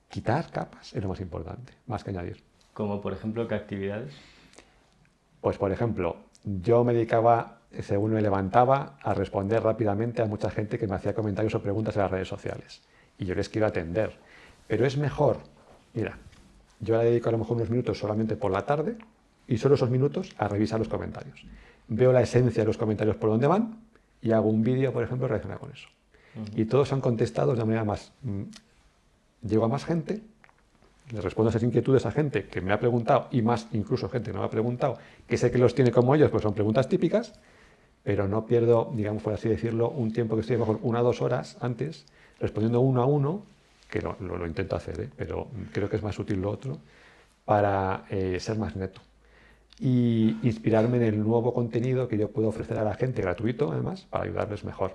Quitar capas es lo más importante, más que añadir. Como por ejemplo, ¿qué actividades? Pues por ejemplo, yo me dedicaba, según me levantaba, a responder rápidamente a mucha gente que me hacía comentarios o preguntas en las redes sociales. Y yo les quiero atender. Pero es mejor, mira, yo le dedico a lo mejor unos minutos solamente por la tarde y solo esos minutos a revisar los comentarios. Veo la esencia de los comentarios por dónde van y hago un vídeo, por ejemplo, relacionado con eso. Y todos han contestado de una manera más... Llego a más gente, les respondo a esas inquietudes a gente que me ha preguntado y más incluso gente que no me ha preguntado, que sé que los tiene como ellos, pues son preguntas típicas, pero no pierdo, digamos por así decirlo, un tiempo que estoy a lo mejor 1 o 2 horas antes respondiendo uno a uno, que lo intento hacer, pero creo que es más útil lo otro, para ser más neto y inspirarme en el nuevo contenido que yo puedo ofrecer a la gente, gratuito además, para ayudarles mejor.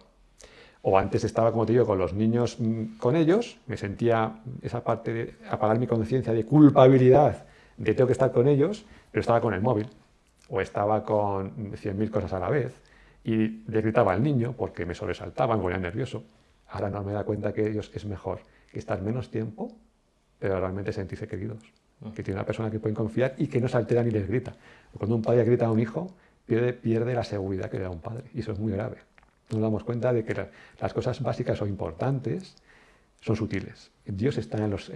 O antes estaba, como te digo, con los niños, con ellos, me sentía esa parte de apagar mi conciencia de culpabilidad, de tengo que estar con ellos, pero estaba con el móvil, o estaba con 100.000 cosas a la vez, y le gritaba al niño porque me sobresaltaba, me ponía nervioso. Ahora no me da cuenta que ellos es mejor que estar menos tiempo, pero realmente sentirse queridos. Que tiene una persona que pueden confiar y que no se altera ni les grita. Cuando un padre grita a un hijo, pierde la seguridad que le da un padre, y eso es muy grave. Nos damos cuenta de que las cosas básicas o importantes son sutiles. Dios está en los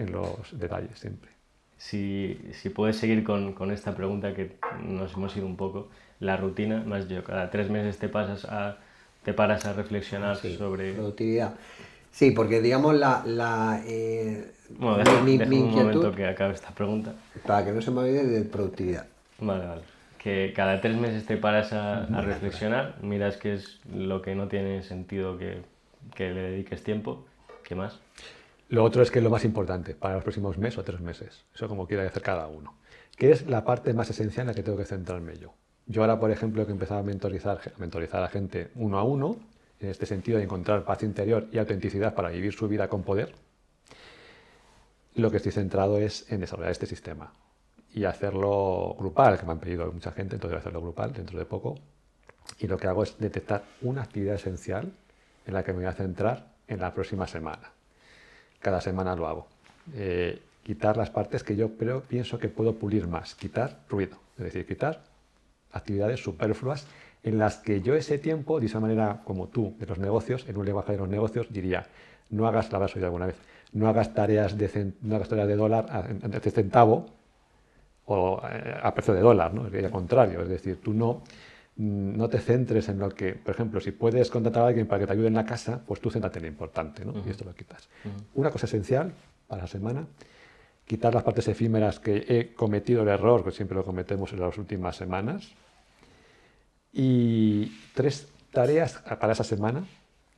detalles siempre. Si puedes seguir con esta pregunta que nos hemos ido un poco, la rutina, más yo, cada 3 meses te paras a reflexionar sobre... Productividad. Sí, porque digamos Bueno, deja mi un inquietud, momento que acabe esta pregunta. para que no se me olvide, de productividad. Vale. Que cada 3 meses te paras a reflexionar, miras qué es lo que no tiene sentido que le dediques tiempo. ¿Qué más? Lo otro es que es lo más importante para los próximos meses o 3 meses, eso como quiera hacer cada uno, que es la parte más esencial en la que tengo que centrarme yo. Yo ahora, por ejemplo, que he empezado a mentorizar a gente 1 a 1, en este sentido de encontrar paz interior y autenticidad para vivir su vida con poder, lo que estoy centrado es en desarrollar este sistema y hacerlo grupal, que me han pedido mucha gente, entonces voy a hacerlo grupal dentro de poco. Y lo que hago es detectar una actividad esencial en la que me voy a centrar en la próxima semana. Cada semana lo hago. Quitar las partes que yo pienso que puedo pulir más. Quitar ruido, es decir, quitar actividades superfluas en las que yo ese tiempo, de esa manera como tú, de los negocios, en un lenguaje de los negocios, diría, no hagas, la habrás oído alguna vez, no hagas tareas de dólar de centavo o a precio de dólar, ¿no? Al contrario, es decir, tú no te centres en lo que, por ejemplo, si puedes contratar a alguien para que te ayude en la casa, pues tú céntrate en lo importante, ¿no? Y esto lo quitas. Una cosa esencial para la semana, quitar las partes efímeras que he cometido el error, que siempre lo cometemos en las últimas semanas, y 3 tareas para esa semana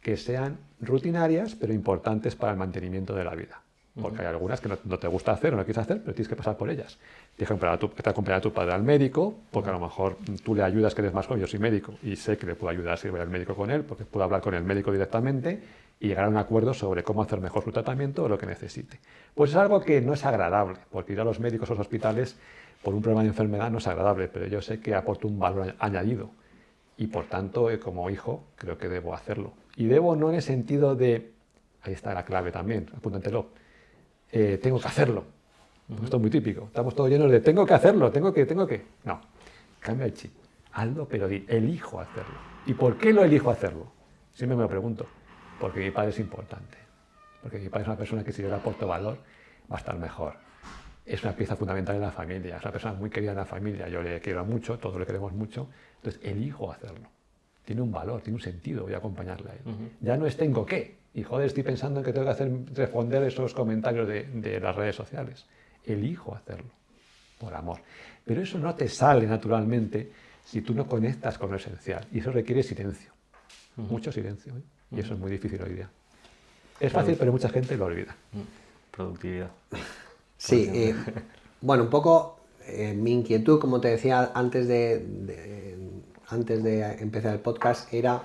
que sean rutinarias, pero importantes para el mantenimiento de la vida. Porque hay algunas que no te gusta hacer o no quieres hacer, pero tienes que pasar por ellas. Tienes que acompañar a tu padre al médico, porque a lo mejor tú le ayudas, que eres más joven, yo soy médico, y sé que le puedo ayudar si voy al médico con él, porque puedo hablar con el médico directamente y llegar a un acuerdo sobre cómo hacer mejor su tratamiento o lo que necesite. Pues es algo que no es agradable, porque ir a los médicos o los hospitales por un problema de enfermedad no es agradable, pero yo sé que aporto un valor añadido. Y por tanto, como hijo, creo que debo hacerlo. Y debo no en el sentido de, ahí está la clave también, apúntatelo, tengo que hacerlo. Esto es muy típico. Estamos todos llenos de tengo que hacerlo, tengo que. No, cambia el chip. Hazlo, pero elijo hacerlo. ¿Y por qué lo elijo hacerlo? Siempre me lo pregunto. Porque mi padre es importante. porque mi padre es una persona que si yo le aporto valor va a estar mejor. Es una pieza fundamental en la familia, es una persona muy querida en la familia, yo le quiero mucho, todos le queremos mucho, entonces elijo hacerlo. Tiene un valor, tiene un sentido, voy a acompañarle a él. Ya no es tengo que, y joder, estoy pensando en que tengo que responder esos comentarios de las redes sociales. Elijo hacerlo, por amor. Pero eso no te sale naturalmente si tú no conectas con lo esencial, y eso requiere silencio, mucho silencio, ¿eh? Y eso es muy difícil hoy día. Es fácil, pero mucha gente lo olvida. Productividad. Sí, bueno, un poco mi inquietud, como te decía antes de empezar el podcast, era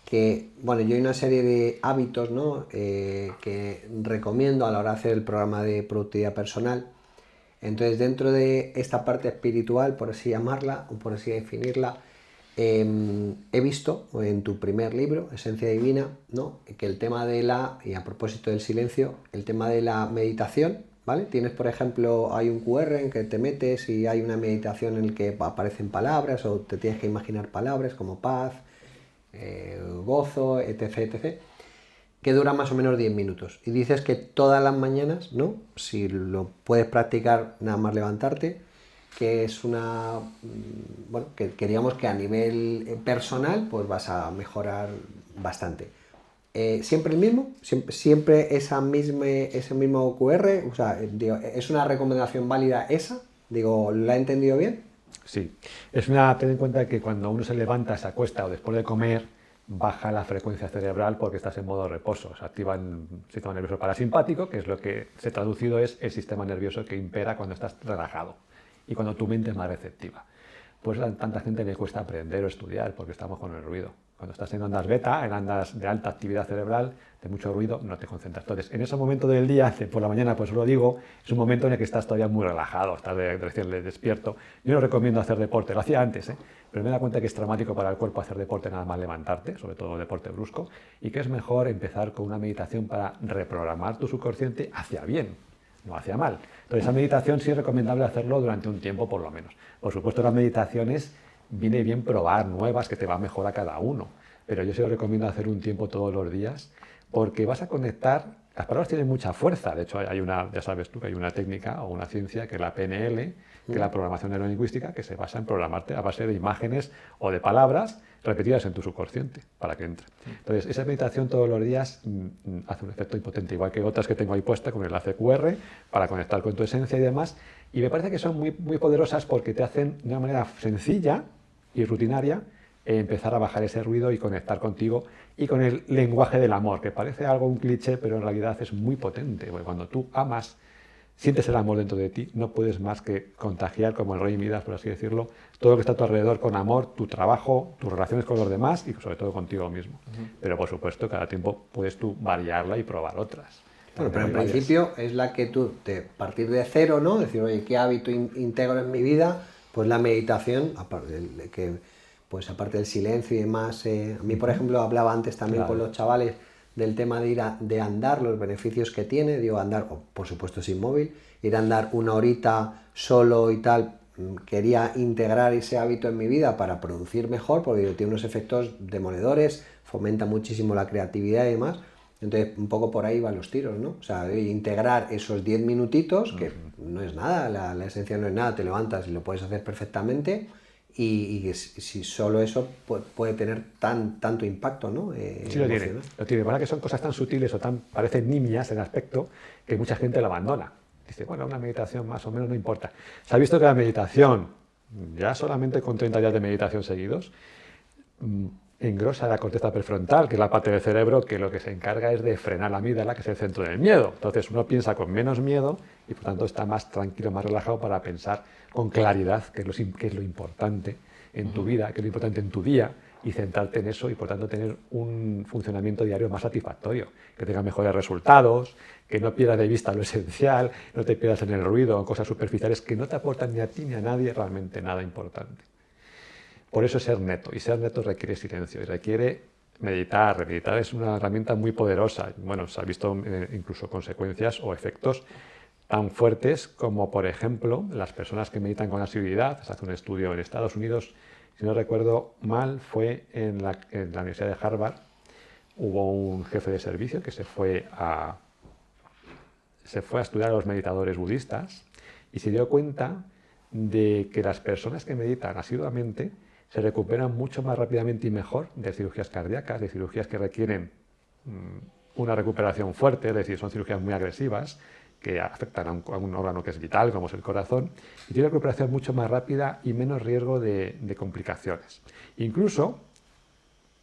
que, bueno, yo hay una serie de hábitos, ¿no? Que recomiendo a la hora de hacer el programa de productividad personal. Entonces, dentro de esta parte espiritual, por así llamarla, o por así definirla, he visto en tu primer libro, Esencia Divina, ¿no? Que el tema de y a propósito del silencio, el tema de la meditación, ¿vale? Tienes, por ejemplo, hay un QR en que te metes y hay una meditación en la que aparecen palabras o te tienes que imaginar palabras como paz, gozo, etc., etc., que dura más o menos 10 minutos. Y dices que todas las mañanas, ¿no? Si lo puedes practicar nada más levantarte, que es bueno, que digamos que a nivel personal pues vas a mejorar bastante. ¿Siempre el mismo? ¿Siempre ese mismo QR? O sea, digo, ¿es una recomendación válida esa? Digo, ¿la he entendido bien? Sí. Ten en cuenta que cuando uno se levanta, se acuesta o después de comer, baja la frecuencia cerebral porque estás en modo reposo. Se activa el sistema nervioso parasimpático, que es lo que se ha traducido es el sistema nervioso que impera cuando estás relajado y cuando tu mente es más receptiva. Pues a tanta gente le cuesta aprender o estudiar porque estamos con el ruido. Cuando estás en ondas beta, en ondas de alta actividad cerebral, de mucho ruido, no te concentras. Entonces, en ese momento del día, por la mañana, pues lo digo, es un momento en el que estás todavía muy relajado, estás recién despierto. Yo no recomiendo hacer deporte, lo hacía antes, pero me da cuenta que es traumático para el cuerpo hacer deporte nada más levantarte, sobre todo deporte brusco, y que es mejor empezar con una meditación para reprogramar tu subconsciente hacia bien, no hacia mal. Entonces, esa meditación sí es recomendable hacerlo durante un tiempo por lo menos. Por supuesto, las meditaciones viene bien probar nuevas que te va mejor a cada uno, pero yo sí os recomiendo hacer un tiempo todos los días porque vas a conectar. Las palabras tienen mucha fuerza, de hecho ya sabes tú que hay una técnica o una ciencia que es la PNL, que es la programación neurolingüística, que se basa en programarte a base de imágenes o de palabras repetidas en tu subconsciente para que entre. Entonces, esa meditación todos los días hace un efecto impotente, igual que otras que tengo ahí puesta con el enlace QR para conectar con tu esencia y demás, y me parece que son muy, muy poderosas porque te hacen de una manera sencilla y rutinaria empezar a bajar ese ruido y conectar contigo y con el lenguaje del amor, que parece algo un cliché, pero en realidad es muy potente, porque cuando tú amas, sientes el amor dentro de ti, no puedes más que contagiar, como el rey Midas, por así decirlo, todo lo que está a tu alrededor con amor, tu trabajo, tus relaciones con los demás y sobre todo contigo mismo. Pero por supuesto, cada tiempo puedes tú variarla y probar otras. Bueno, pero en principio es la que tú, partir de cero, ¿no? Decir, oye, ¿qué hábito integro en mi vida? Pues la meditación, aparte del silencio y demás. A mí, por ejemplo, hablaba antes también con los chavales del tema de andar, los beneficios que tiene. Digo, andar, por supuesto sin móvil, ir a andar una horita solo y tal. Quería integrar ese hábito en mi vida para producir mejor, porque tiene unos efectos demoledores, fomenta muchísimo la creatividad y demás. Entonces, un poco por ahí van los tiros, ¿no? O sea, integrar esos 10 minutitos, que no es nada, la esencia no es nada, te levantas y lo puedes hacer perfectamente, y si solo eso puede tener tanto impacto, ¿no? Sí, lo tiene. Lo tiene. Para que son cosas tan sutiles o parecen nimias en aspecto que mucha gente la abandona. Dice, bueno, una meditación más o menos no importa. Se ha visto que la meditación, ya solamente con 30 días de meditación seguidos, engrosa la corteza prefrontal, que es la parte del cerebro que lo que se encarga es de frenar la amígdala, que es el centro del miedo. Entonces uno piensa con menos miedo y por tanto está más tranquilo, más relajado para pensar con claridad, que es lo importante en tu vida, que es lo importante en tu día, y centrarte en eso y por tanto tener un funcionamiento diario más satisfactorio, que tengas mejores resultados, que no pierdas de vista lo esencial, no te pierdas en el ruido o cosas superficiales que no te aportan ni a ti ni a nadie realmente nada importante. Por eso es ser neto, y ser neto requiere silencio y requiere meditar. Meditar es una herramienta muy poderosa. Bueno, se ha visto incluso consecuencias o efectos tan fuertes como, por ejemplo, las personas que meditan con asiduidad. Se hace un estudio en Estados Unidos, si no recuerdo mal, fue en la Universidad de Harvard. Hubo un jefe de servicio que se fue a se fue a estudiar a los meditadores budistas y se dio cuenta de que las personas que meditan asiduamente se recuperan mucho más rápidamente y mejor de cirugías cardíacas, de cirugías que requieren una recuperación fuerte, es decir, son cirugías muy agresivas que afectan a un órgano que es vital, como es el corazón, y tiene una recuperación mucho más rápida y menos riesgo de complicaciones. Incluso,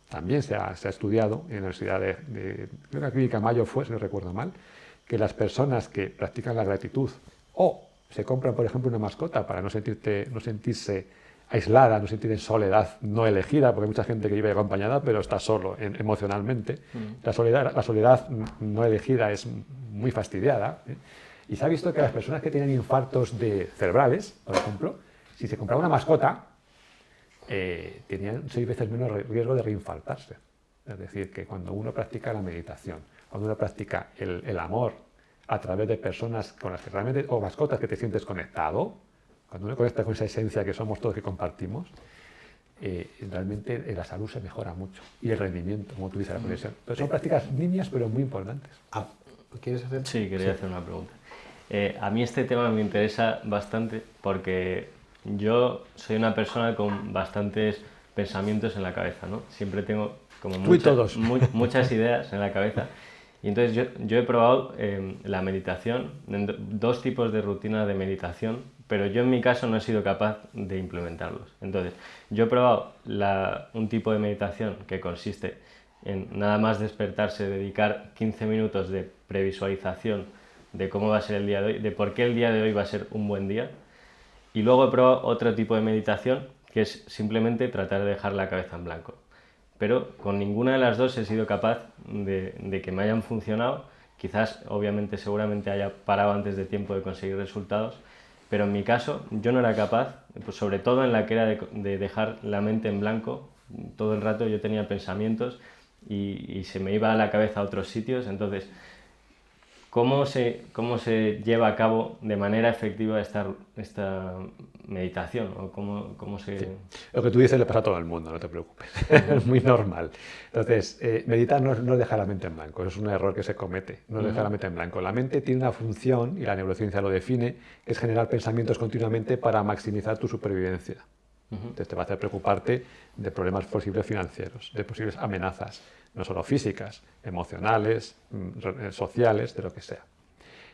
también se ha estudiado en la Universidad creo que la Clínica Mayo fue, si no recuerdo mal, que las personas que practican la gratitud o se compran, por ejemplo, una mascota para no sentirse aislada, no sentir en soledad no elegida, porque hay mucha gente que vive acompañada, pero está solo emocionalmente. La soledad no elegida es muy fastidiada. Y se ha visto que las personas que tienen infartos cerebrales, por ejemplo, si se compraba una mascota, tenían 6 veces menos riesgo de reinfartarse. Es decir, que cuando uno practica la meditación, cuando uno practica el amor a través de personas con las que realmente, o mascotas que te sientes conectado, cuando uno conecta con esa esencia que somos todos que compartimos, realmente la salud se mejora mucho. Y el rendimiento, como tú dices, la conexión. Entonces son prácticas niñas, pero muy importantes. ¿Quieres hacer? Sí, quería hacer una pregunta. A mí este tema me interesa bastante porque yo soy una persona con bastantes pensamientos en la cabeza, ¿no? Siempre tengo como muchas ideas en la cabeza. Y entonces yo he probado la meditación, 2 tipos de rutinas de meditación, pero yo en mi caso no he sido capaz de implementarlos. Entonces, yo he probado un tipo de meditación que consiste en nada más despertarse, dedicar 15 minutos de previsualización de cómo va a ser el día de hoy, de por qué el día de hoy va a ser un buen día. Y luego he probado otro tipo de meditación que es simplemente tratar de dejar la cabeza en blanco. Pero con ninguna de las 2 he sido capaz de que me hayan funcionado. Quizás, obviamente, seguramente haya parado antes de tiempo de conseguir resultados, pero en mi caso yo no era capaz, pues sobre todo en la que era de dejar la mente en blanco. Todo el rato yo tenía pensamientos y se me iba a la cabeza a otros sitios. Entonces, ¿cómo se lleva a cabo de manera efectiva esta meditación? ¿O cómo se... Sí. Lo que tú dices le pasa a todo el mundo, no te preocupes. Es muy normal. Entonces, meditar no es dejar la mente en blanco, es un error que se comete, no es dejar la mente en blanco. La mente tiene una función, y la neurociencia lo define, que es generar pensamientos continuamente para maximizar tu supervivencia. Entonces te va a hacer preocuparte de problemas posibles financieros, de posibles amenazas, no solo físicas, emocionales, sociales, de lo que sea.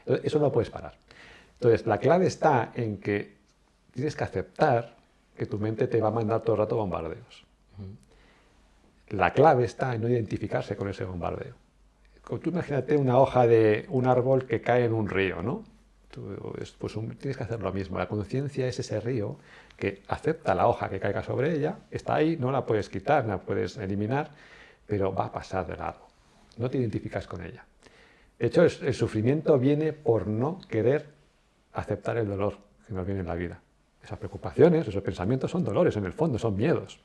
Entonces, eso no lo puedes parar. Entonces, la clave está en que tienes que aceptar que tu mente te va a mandar todo el rato bombardeos. La clave está en no identificarse con ese bombardeo. Tú imagínate una hoja de un árbol que cae en un río, ¿no? Pues tienes que hacer lo mismo. La conciencia es ese río que acepta la hoja que caiga sobre ella, está ahí, no la puedes quitar, no la puedes eliminar, pero va a pasar de lado. No te identificas con ella. De hecho, el sufrimiento viene por no querer aceptar el dolor que nos viene en la vida. Esas preocupaciones, esos pensamientos son dolores, en el fondo son miedos.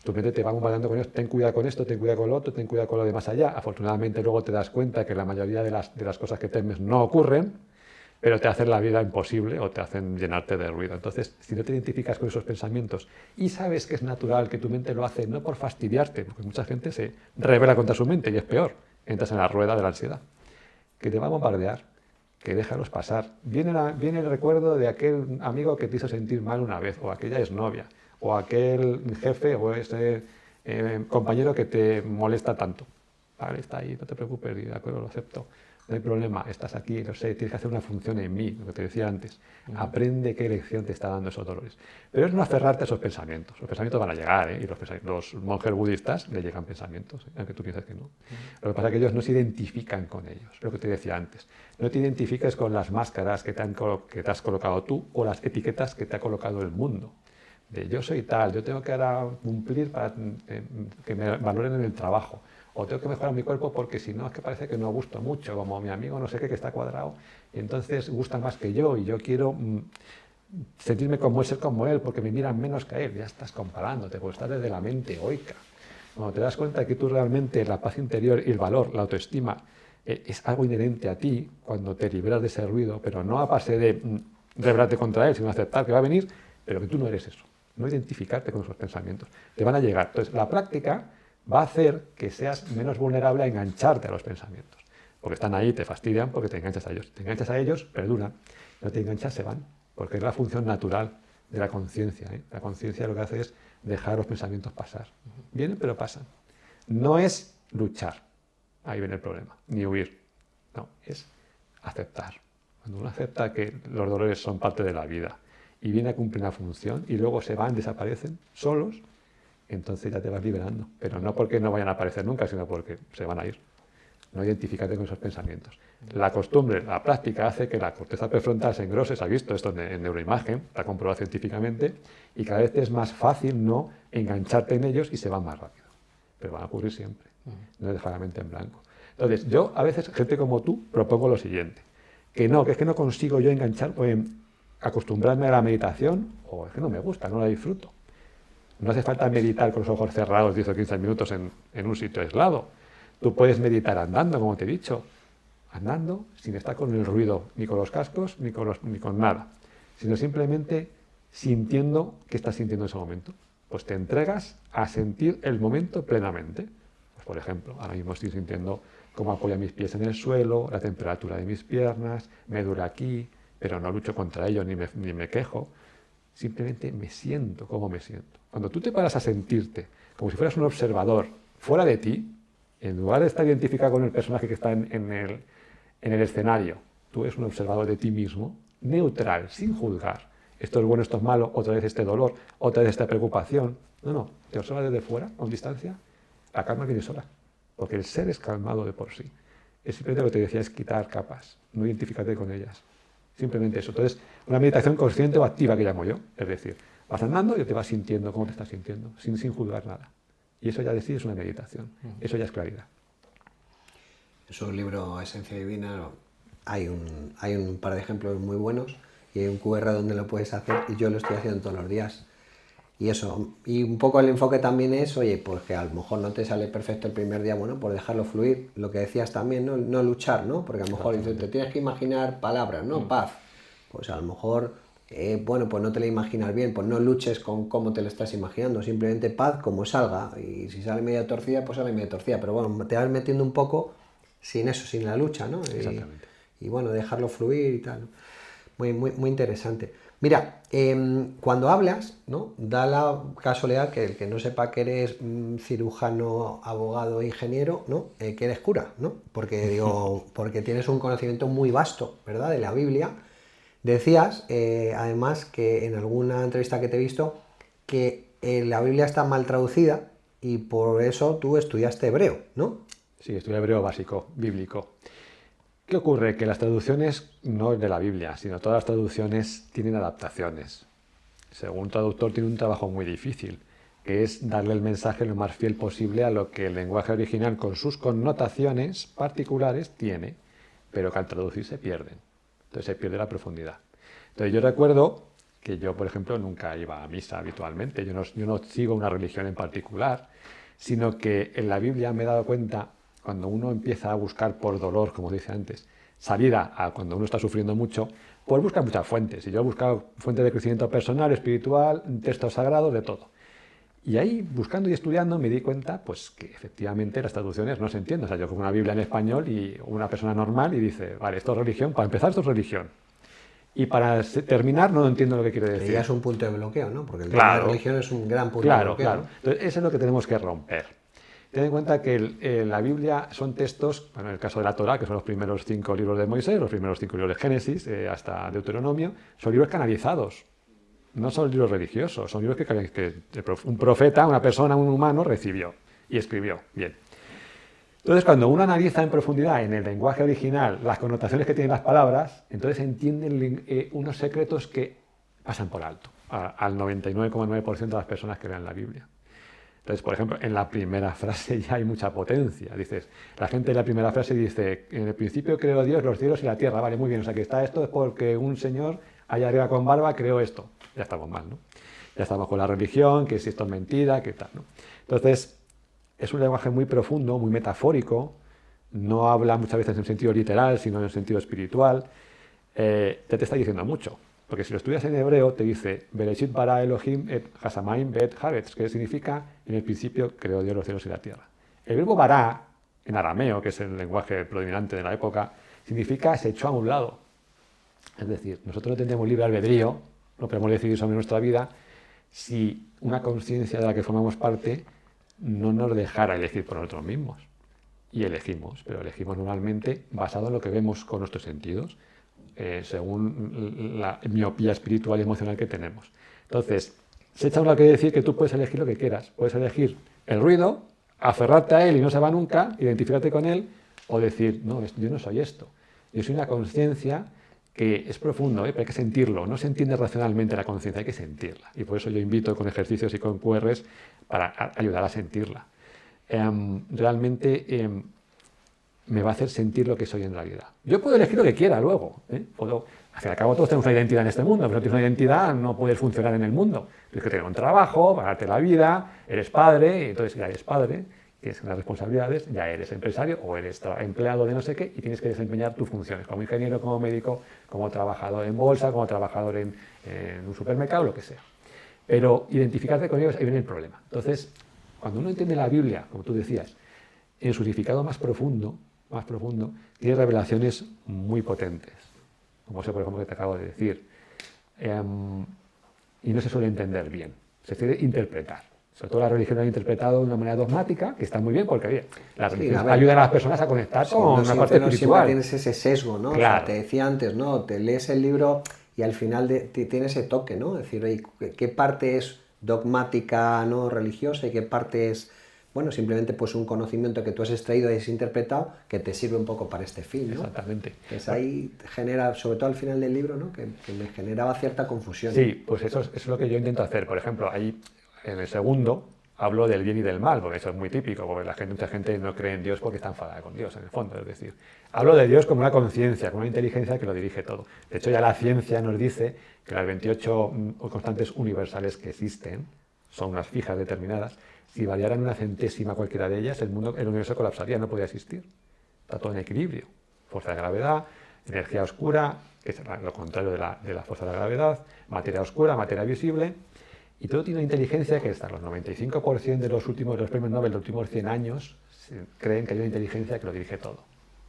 Tu mente te va bombardeando con esto, ten cuidado con esto, ten cuidado con lo otro, ten cuidado con lo de más allá. Afortunadamente luego te das cuenta que la mayoría de las cosas que temes no ocurren, pero te hacen la vida imposible o te hacen llenarte de ruido. Entonces, si no te identificas con esos pensamientos y sabes que es natural, que tu mente lo hace no por fastidiarte, porque mucha gente se rebela contra su mente y es peor, entras en la rueda de la ansiedad, que te va a bombardear, que déjalos pasar. Viene el recuerdo de aquel amigo que te hizo sentir mal una vez, o aquella exnovia, o aquel jefe o ese compañero que te molesta tanto. Vale, está ahí, no te preocupes, de acuerdo, lo acepto. No hay problema, estás aquí, lo sé, tienes que hacer una función en mí, lo que te decía antes. Aprende qué lección te está dando esos dolores. Pero es no aferrarte a esos pensamientos. Los pensamientos van a llegar, y los monjes budistas le llegan pensamientos, aunque tú piensas que no. Lo que pasa es que ellos no se identifican con ellos, lo que te decía antes. No te identifiques con las máscaras que te has colocado tú o las etiquetas que te ha colocado el mundo. De yo soy tal, yo tengo que ahora cumplir para que me valoren en el trabajo. O tengo que mejorar mi cuerpo porque si no es que parece que no gusto mucho, como mi amigo no sé qué que está cuadrado, y entonces gusta más que yo y yo quiero sentirme como él, ser como él, porque me miran menos que a él. Ya estás comparándote, porque estás desde la mente egoica. Cuando te das cuenta de que tú realmente la paz interior y el valor, la autoestima, es algo inherente a ti, cuando te liberas de ese ruido, pero no a base de rebelarte contra él, sino aceptar que va a venir, pero que tú no eres eso. No identificarte con esos pensamientos. Te van a llegar. Entonces, la práctica va a hacer que seas menos vulnerable a engancharte a los pensamientos. porque están ahí, te fastidian, porque te enganchas a ellos. Te enganchas a ellos, perduran. No te enganchas, se van, porque es la función natural de la conciencia. La conciencia lo que hace es dejar los pensamientos pasar. Vienen, pero pasan. No es luchar, ahí viene el problema, ni huir. No, es aceptar. Cuando uno acepta que los dolores son parte de la vida y viene a cumplir una función y luego se van, desaparecen solos, entonces ya te vas liberando. Pero no porque no vayan a aparecer nunca, sino porque se van a ir. No identificarte con esos pensamientos. La costumbre, la práctica hace que la corteza prefrontal se engrose, se ha visto esto en neuroimagen, está comprobado científicamente, y cada vez es más fácil no engancharte en ellos y se van más rápido. Pero van a ocurrir siempre, no dejar la mente en blanco. Entonces, yo a veces, gente como tú, propongo lo siguiente, que es que no consigo yo enganchar o acostumbrarme a la meditación, o es que no me gusta, no la disfruto. No hace falta meditar con los ojos cerrados 10 o 15 minutos en un sitio aislado. Tú puedes meditar andando, como te he dicho, andando sin estar con el ruido, ni con los cascos, ni con nada, sino simplemente sintiendo qué estás sintiendo en ese momento. Pues te entregas a sentir el momento plenamente. Pues, por ejemplo, ahora mismo estoy sintiendo cómo apoyo mis pies en el suelo, la temperatura de mis piernas, me duele aquí, pero no lucho contra ello ni me quejo. Simplemente me siento como me siento. Cuando tú te paras a sentirte como si fueras un observador fuera de ti, en lugar de estar identificado con el personaje que está en el escenario, tú eres un observador de ti mismo, neutral, sin juzgar. Esto es bueno, esto es malo, otra vez este dolor, otra vez esta preocupación. No, te observas desde fuera, con distancia, la calma viene sola, porque el ser es calmado de por sí. Es simplemente lo que te decía, es quitar capas, no identificarte con ellas. Simplemente eso. Entonces, una meditación consciente o activa que llamo yo, es decir, vas andando y te vas sintiendo cómo te estás sintiendo, sin juzgar nada. Y eso ya es una meditación, eso ya es claridad. En su libro Esencia Divina hay un par de ejemplos muy buenos y hay un QR donde lo puedes hacer y yo lo estoy haciendo todos los días. Y eso, y un poco el enfoque también es, oye, pues que a lo mejor no te sale perfecto el primer día, bueno, pues dejarlo fluir, lo que decías también, no luchar, ¿no? Porque a lo mejor te tienes que imaginar palabras, ¿no? Paz, pues a lo mejor, bueno, pues no te la imaginas bien, pues no luches con cómo te lo estás imaginando, simplemente paz como salga, y si sale media torcida, pues sale media torcida, pero bueno, te vas metiendo un poco sin eso, sin la lucha, ¿no? Exactamente. Y bueno, dejarlo fluir y tal. Muy interesante. Mira, cuando hablas, ¿no? Da la casualidad que el que no sepa que eres cirujano, abogado, ingeniero, ¿no? Que eres cura, ¿no? Porque tienes un conocimiento muy vasto, ¿verdad? De la Biblia. Decías, además, que en alguna entrevista que te he visto, que la Biblia está mal traducida y por eso tú estudiaste hebreo, ¿no? Sí, estudié hebreo básico, bíblico. ¿Qué ocurre? Que las traducciones no es de la Biblia, sino todas las traducciones tienen adaptaciones. Según traductor tiene un trabajo muy difícil, que es darle el mensaje lo más fiel posible a lo que el lenguaje original con sus connotaciones particulares tiene, pero que al traducir se pierden. Entonces se pierde la profundidad. Entonces yo recuerdo que yo, por ejemplo, nunca iba a misa habitualmente, yo no sigo una religión en particular, sino que en la Biblia me he dado cuenta, cuando uno empieza a buscar por dolor, como dice antes, salida a cuando uno está sufriendo mucho, pues busca muchas fuentes. Y yo he buscado fuentes de crecimiento personal, espiritual, textos sagrados, de todo. Y ahí, buscando y estudiando, me di cuenta pues, que efectivamente las traducciones no se entienden. O sea, yo cojo una Biblia en español y una persona normal y dice, vale, esto es religión, para empezar esto es religión. Y para terminar no entiendo lo que quiere decir. Ya es un punto de bloqueo, ¿no? Porque el tema de religión es un gran punto de bloqueo. Claro. Entonces, eso es lo que tenemos que romper. Ten en cuenta que la Biblia son textos, bueno, en el caso de la Torá, que son los primeros 5 libros de Moisés, los primeros 5 libros de Génesis, hasta Deuteronomio, son libros canalizados. No son libros religiosos, son libros que un profeta, una persona, un humano recibió y escribió. Bien. Entonces, cuando uno analiza en profundidad en el lenguaje original las connotaciones que tienen las palabras, entonces entienden unos secretos que pasan por alto al 99,9% de las personas que lean la Biblia. Entonces, por ejemplo, en la primera frase ya hay mucha potencia. Dices, la gente en la primera frase dice, en el principio creó Dios los cielos y la tierra. Vale, muy bien, o sea que está esto es porque un señor allá arriba con barba creó esto. Ya estamos mal, ¿no? Ya estamos con la religión, que si esto es mentira, que tal, ¿no? Entonces, es un lenguaje muy profundo, muy metafórico, no habla muchas veces en sentido literal, sino en sentido espiritual. Te está diciendo mucho. Porque si lo estudias en hebreo, te dice Bereshit bara Elohim et hashamayim ve'et haaretz, que significa, en el principio creó Dios los cielos y la tierra. El verbo bara en arameo, que es el lenguaje predominante de la época, significa se echó a un lado. Es decir, nosotros no tendríamos libre albedrío, no podemos decidir sobre nuestra vida, si una conciencia de la que formamos parte no nos dejara elegir por nosotros mismos. Y elegimos, pero elegimos normalmente basado en lo que vemos con nuestros sentidos, según la miopía espiritual y emocional que tenemos. Entonces, se echa a un lado, quiere decir que tú puedes elegir lo que quieras. Puedes elegir el ruido, aferrarte a él y no se va nunca, identificarte con él, o decir, no, yo no soy esto. Yo soy una conciencia que es profundo, pero hay que sentirlo. No se entiende racionalmente la conciencia, hay que sentirla. Y por eso yo invito con ejercicios y con QRs para ayudar a sentirla. Realmente me va a hacer sentir lo que soy en realidad. Yo puedo elegir lo que quiera luego. Al fin y al cabo todos tenemos una identidad en este mundo, pero si no tienes una identidad no puedes funcionar en el mundo. Tienes que tener un trabajo, pagarte la vida, eres padre, y entonces ya eres padre, tienes unas responsabilidades, ya eres empresario o eres empleado de no sé qué y tienes que desempeñar tus funciones como ingeniero, como médico, como trabajador en bolsa, como trabajador en un supermercado, lo que sea. Pero identificarte con ellos, ahí viene el problema. Entonces, cuando uno entiende la Biblia, como tú decías, en su significado más profundo, tiene revelaciones muy potentes, como ese, por ejemplo, que te acabo de decir. Y no se suele entender bien, se suele interpretar. Sobre todo la religión la ha interpretado de una manera dogmática, que está muy bien porque oye, la religión ayuda a las personas a conectar con una parte espiritual. Tienes ese sesgo, ¿no? Claro. O sea, te decía antes, ¿no? Te lees el libro y al final tiene ese toque, ¿no? Es decir, oye, ¿qué parte es dogmática, no religiosa y qué parte es, bueno, simplemente pues un conocimiento que tú has extraído y has interpretado que te sirve un poco para este fin, ¿no? Exactamente. Pues ahí genera, sobre todo al final del libro, ¿no? Que me generaba cierta confusión. Sí, pues eso es lo que yo intento hacer. Por ejemplo, ahí en el segundo hablo del bien y del mal, porque eso es muy típico, porque mucha gente no cree en Dios porque está enfadada con Dios, en el fondo. Es decir, hablo de Dios como una conciencia, como una inteligencia que lo dirige todo. De hecho, ya la ciencia nos dice que las 28 constantes universales que existen son unas fijas determinadas. Si variaran una centésima cualquiera de ellas, el universo colapsaría, no podría existir. Está todo en equilibrio. Fuerza de gravedad, energía oscura, que es lo contrario de la fuerza de la gravedad, materia oscura, materia visible. Y todo tiene una inteligencia que está. Los 95% de los premios Nobel de los últimos 100 años creen que hay una inteligencia que lo dirige todo.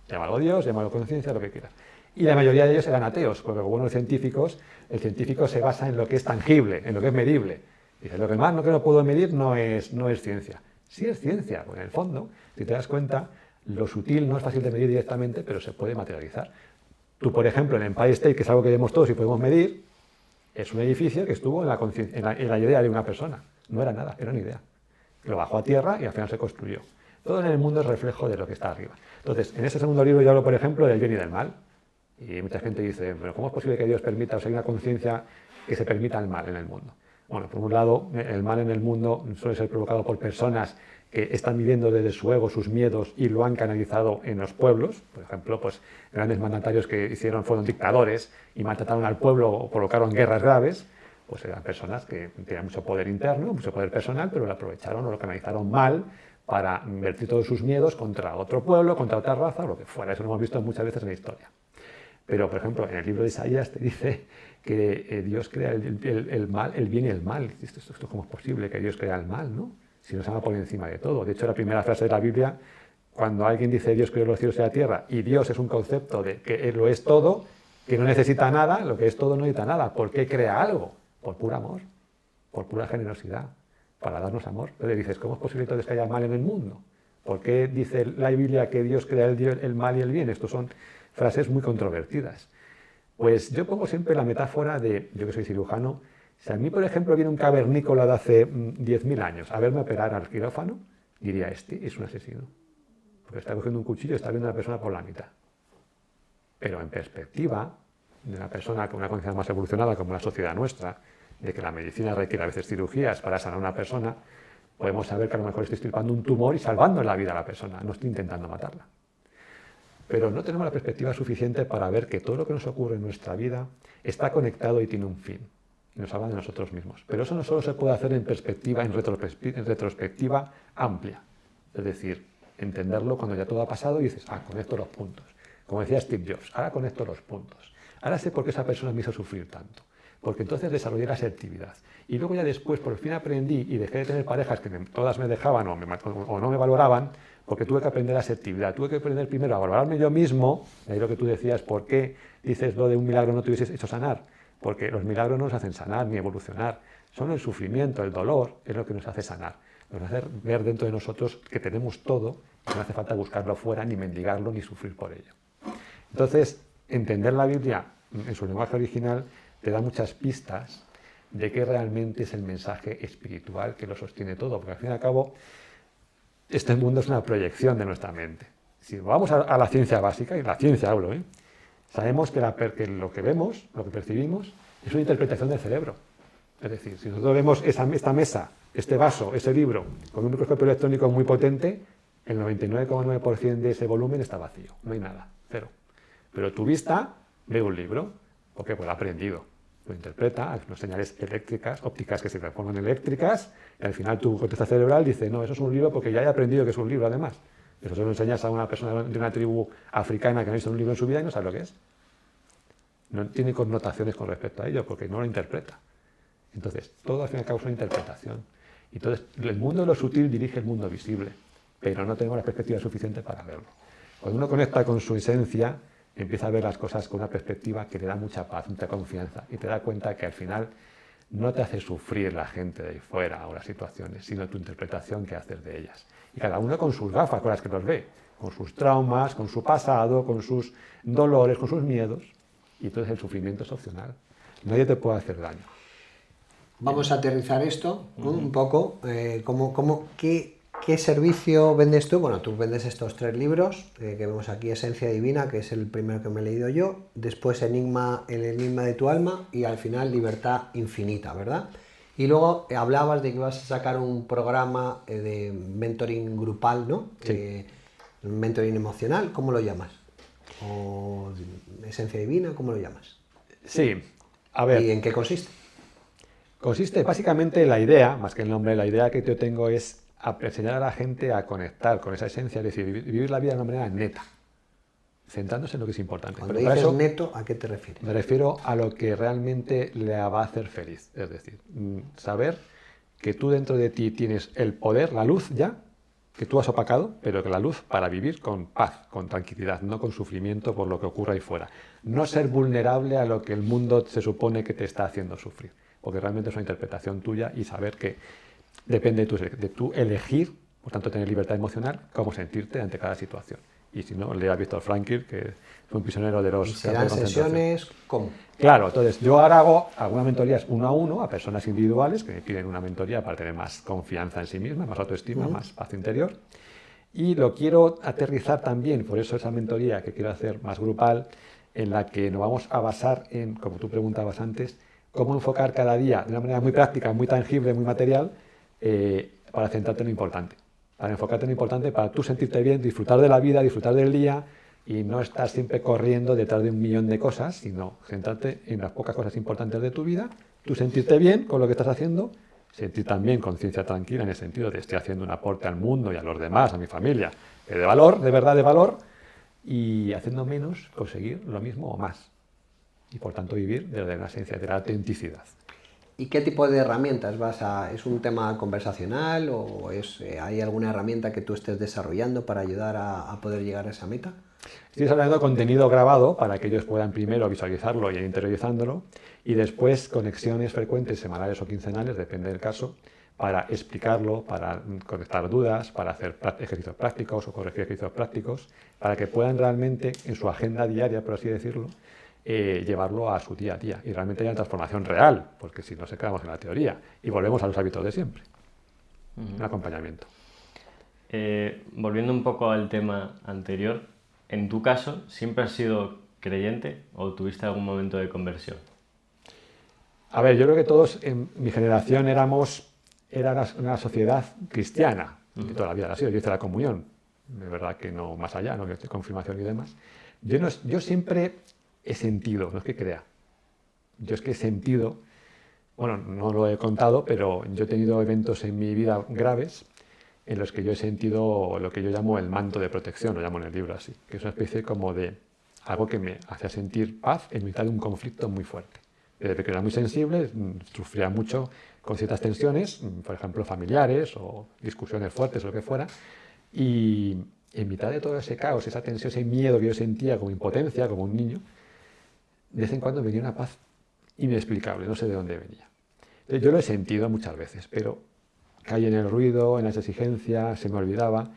Llámalo Dios, llámalo conciencia, lo que quieras. Y la mayoría de ellos eran ateos, porque como los científicos, el científico se basa en lo que es tangible, en lo que es medible. Dice, lo que más no puedo medir no es ciencia. Sí es ciencia, porque en el fondo, si te das cuenta, lo sutil no es fácil de medir directamente, pero se puede materializar. Tú, por ejemplo, el Empire State, que es algo que vemos todos y podemos medir, es un edificio que estuvo en la idea de una persona. No era nada, era una idea. Lo bajó a tierra y al final se construyó. Todo en el mundo es reflejo de lo que está arriba. Entonces, en ese segundo libro yo hablo, por ejemplo, del bien y del mal. Y mucha gente dice, pero ¿cómo es posible que Dios permita, o sea, hay una conciencia que se permita el mal en el mundo? Bueno, por un lado, el mal en el mundo suele ser provocado por personas que están viviendo desde su ego, sus miedos, y lo han canalizado en los pueblos. Por ejemplo, pues grandes mandatarios que fueron dictadores y maltrataron al pueblo o provocaron guerras graves, pues eran personas que tenían mucho poder interno, mucho poder personal, pero lo aprovecharon o lo canalizaron mal para vertir todos sus miedos contra otro pueblo, contra otra raza, o lo que fuera. Eso lo hemos visto muchas veces en la historia. Pero, por ejemplo, en el libro de Isaías te dice que Dios crea el mal, el bien y el mal. ¿Esto cómo es posible que Dios crea el mal, no? Si nos ama por encima de todo. De hecho, la primera frase de la Biblia, cuando alguien dice Dios creó los cielos y la tierra, y Dios es un concepto de que Él lo es todo, que no necesita nada, lo que es todo no necesita nada. ¿Por qué crea algo? Por puro amor, por pura generosidad, para darnos amor. Entonces dices, ¿cómo es posible entonces que haya mal en el mundo? ¿Por qué dice la Biblia que Dios crea el mal y el bien? Estos son frases muy controvertidas. Pues yo pongo siempre la metáfora de, yo que soy cirujano, si a mí, por ejemplo, viene un cavernícola de hace 10.000 años a verme operar al quirófano, diría, este es un asesino. Porque está cogiendo un cuchillo y está viendo a la persona por la mitad. Pero en perspectiva de una persona con una conciencia más evolucionada como la sociedad nuestra, de que la medicina requiere a veces cirugías para sanar a una persona, podemos saber que a lo mejor estoy extirpando un tumor y salvando la vida a la persona, no estoy intentando matarla. Pero no tenemos la perspectiva suficiente para ver que todo lo que nos ocurre en nuestra vida está conectado y tiene un fin. Y nos habla de nosotros mismos. Pero eso no solo se puede hacer en retrospectiva amplia. Es decir, entenderlo cuando ya todo ha pasado y dices, conecto los puntos. Como decía Steve Jobs, ahora conecto los puntos. Ahora sé por qué esa persona me hizo sufrir tanto. Porque entonces desarrollé la asertividad. Y luego ya después por fin aprendí y dejé de tener parejas que todas me dejaban o no me valoraban, porque tuve que aprender asertividad, tuve que aprender primero a valorarme yo mismo, de ahí lo que tú decías, ¿por qué dices lo de un milagro no te hubieses hecho sanar? Porque los milagros no nos hacen sanar ni evolucionar, son el sufrimiento, el dolor, es lo que nos hace sanar, nos hace ver dentro de nosotros que tenemos todo y no hace falta buscarlo fuera, ni mendigarlo, ni sufrir por ello. Entonces, entender la Biblia en su lenguaje original te da muchas pistas de qué realmente es el mensaje espiritual que lo sostiene todo, porque al fin y al cabo este mundo es una proyección de nuestra mente. Si vamos a la ciencia básica, y la ciencia hablo, sabemos que lo que vemos, lo que percibimos, es una interpretación del cerebro. Es decir, si nosotros vemos esta mesa, este vaso, ese libro, con un microscopio electrónico muy potente, el 99,9% de ese volumen está vacío, no hay nada, cero. Pero tu vista ve un libro, porque pues lo ha aprendido, lo interpreta, las señales eléctricas, ópticas que se transforman en eléctricas, y al final tu corteza cerebral dice, no, eso es un libro porque ya he aprendido que es un libro además. Eso se lo enseñas a una persona de una tribu africana que no ha visto un libro en su vida y no sabe lo que es. No tiene connotaciones con respecto a ello porque no lo interpreta. Entonces, todo al fin y al cabo es una interpretación. Entonces, el mundo de lo sutil dirige el mundo visible, pero no tenemos la perspectiva suficiente para verlo. Cuando uno conecta con su esencia, empieza a ver las cosas con una perspectiva que le da mucha paz, mucha confianza, y te da cuenta que al final no te hace sufrir la gente de ahí fuera o las situaciones, sino tu interpretación que haces de ellas. Y cada uno con sus gafas con las que los ve, con sus traumas, con su pasado, con sus dolores, con sus miedos, y entonces el sufrimiento es opcional. Nadie te puede hacer daño. Vamos a aterrizar esto un poco. ¿Qué servicio vendes tú? Bueno, tú vendes estos 3 libros que vemos aquí, Esencia Divina, que es el primero que me he leído yo, después el enigma de tu alma y al final Libertad Infinita, ¿verdad? Y luego hablabas de que ibas a sacar un programa de mentoring grupal, ¿no? Sí. Mentoring emocional, ¿cómo lo llamas? ¿O Esencia Divina, cómo lo llamas? Sí, a ver. ¿Y en qué consiste? Consiste básicamente la idea, más que el nombre, la idea que yo tengo es enseñar a la gente a conectar con esa esencia, es decir, vivir la vida de una manera neta, centrándose en lo que es importante. Cuando Pero para dices eso, neto, ¿a qué te refieres? me refiero a lo que realmente le va a hacer feliz, es decir, saber que tú dentro de ti tienes el poder, la luz ya, que tú has opacado, pero que la luz para vivir con paz, con tranquilidad, no con sufrimiento por lo que ocurra ahí fuera. No ser vulnerable a lo que el mundo se supone que te está haciendo sufrir, porque realmente es una interpretación tuya y saber que depende de tu elegir, por tanto tener libertad emocional, cómo sentirte ante cada situación. Y si no, lea a Víctor Frankl, que fue un prisionero de los... ¿Serán sesiones? ¿Cómo? Claro, entonces yo ahora hago algunas mentorías 1 a 1 a personas individuales que me piden una mentoría para tener más confianza en sí misma, más autoestima, más paz interior. Y lo quiero aterrizar también, por eso esa mentoría que quiero hacer más grupal, en la que nos vamos a basar en, como tú preguntabas antes, cómo enfocar cada día de una manera muy práctica, muy tangible, muy material, para centrarte en lo importante. Para enfocarte en lo importante, para tú sentirte bien, disfrutar de la vida, disfrutar del día y no estar siempre corriendo detrás de 1.000.000 de cosas, sino centrarte en las pocas cosas importantes de tu vida, tú sentirte bien con lo que estás haciendo, sentir también conciencia tranquila en el sentido de estoy haciendo un aporte al mundo y a los demás, a mi familia, de valor, de verdad de valor, y haciendo menos conseguir lo mismo o más. Y por tanto vivir desde la esencia, de la autenticidad. ¿Y qué tipo de herramientas es un tema conversacional o hay alguna herramienta que tú estés desarrollando para ayudar a poder llegar a esa meta? Estoy desarrollando contenido grabado para que ellos puedan primero visualizarlo y ir interiorizándolo y después conexiones frecuentes, semanales o quincenales, depende del caso, para explicarlo, para conectar dudas, para hacer ejercicios prácticos o corregir ejercicios prácticos, para que puedan realmente en su agenda diaria, por así decirlo, llevarlo a su día a día y realmente haya una transformación real, porque si no se quedamos en la teoría y volvemos a los hábitos de siempre. Un acompañamiento. Volviendo un poco al tema anterior, en tu caso, ¿siempre has sido creyente o tuviste algún momento de conversión? A ver, yo creo que todos en mi generación era una sociedad cristiana, que toda la vida ha sido. Yo hice la comunión, de verdad que no más allá, no de confirmación y demás. Yo siempre he sentido, no es que crea, yo es que he sentido, bueno, no lo he contado, pero yo he tenido eventos en mi vida graves en los que yo he sentido lo que yo llamo el manto de protección, lo llamo en el libro así, que es una especie como de algo que me hacía sentir paz en mitad de un conflicto muy fuerte. Desde pequeño era muy sensible, sufría mucho con ciertas tensiones, por ejemplo familiares o discusiones fuertes o lo que fuera, Y en mitad de todo ese caos, esa tensión, ese miedo que yo sentía como impotencia, como un niño, de vez en cuando venía una paz inexplicable, no sé de dónde venía. Yo lo he sentido muchas veces, pero caí en el ruido, en las exigencias, se me olvidaba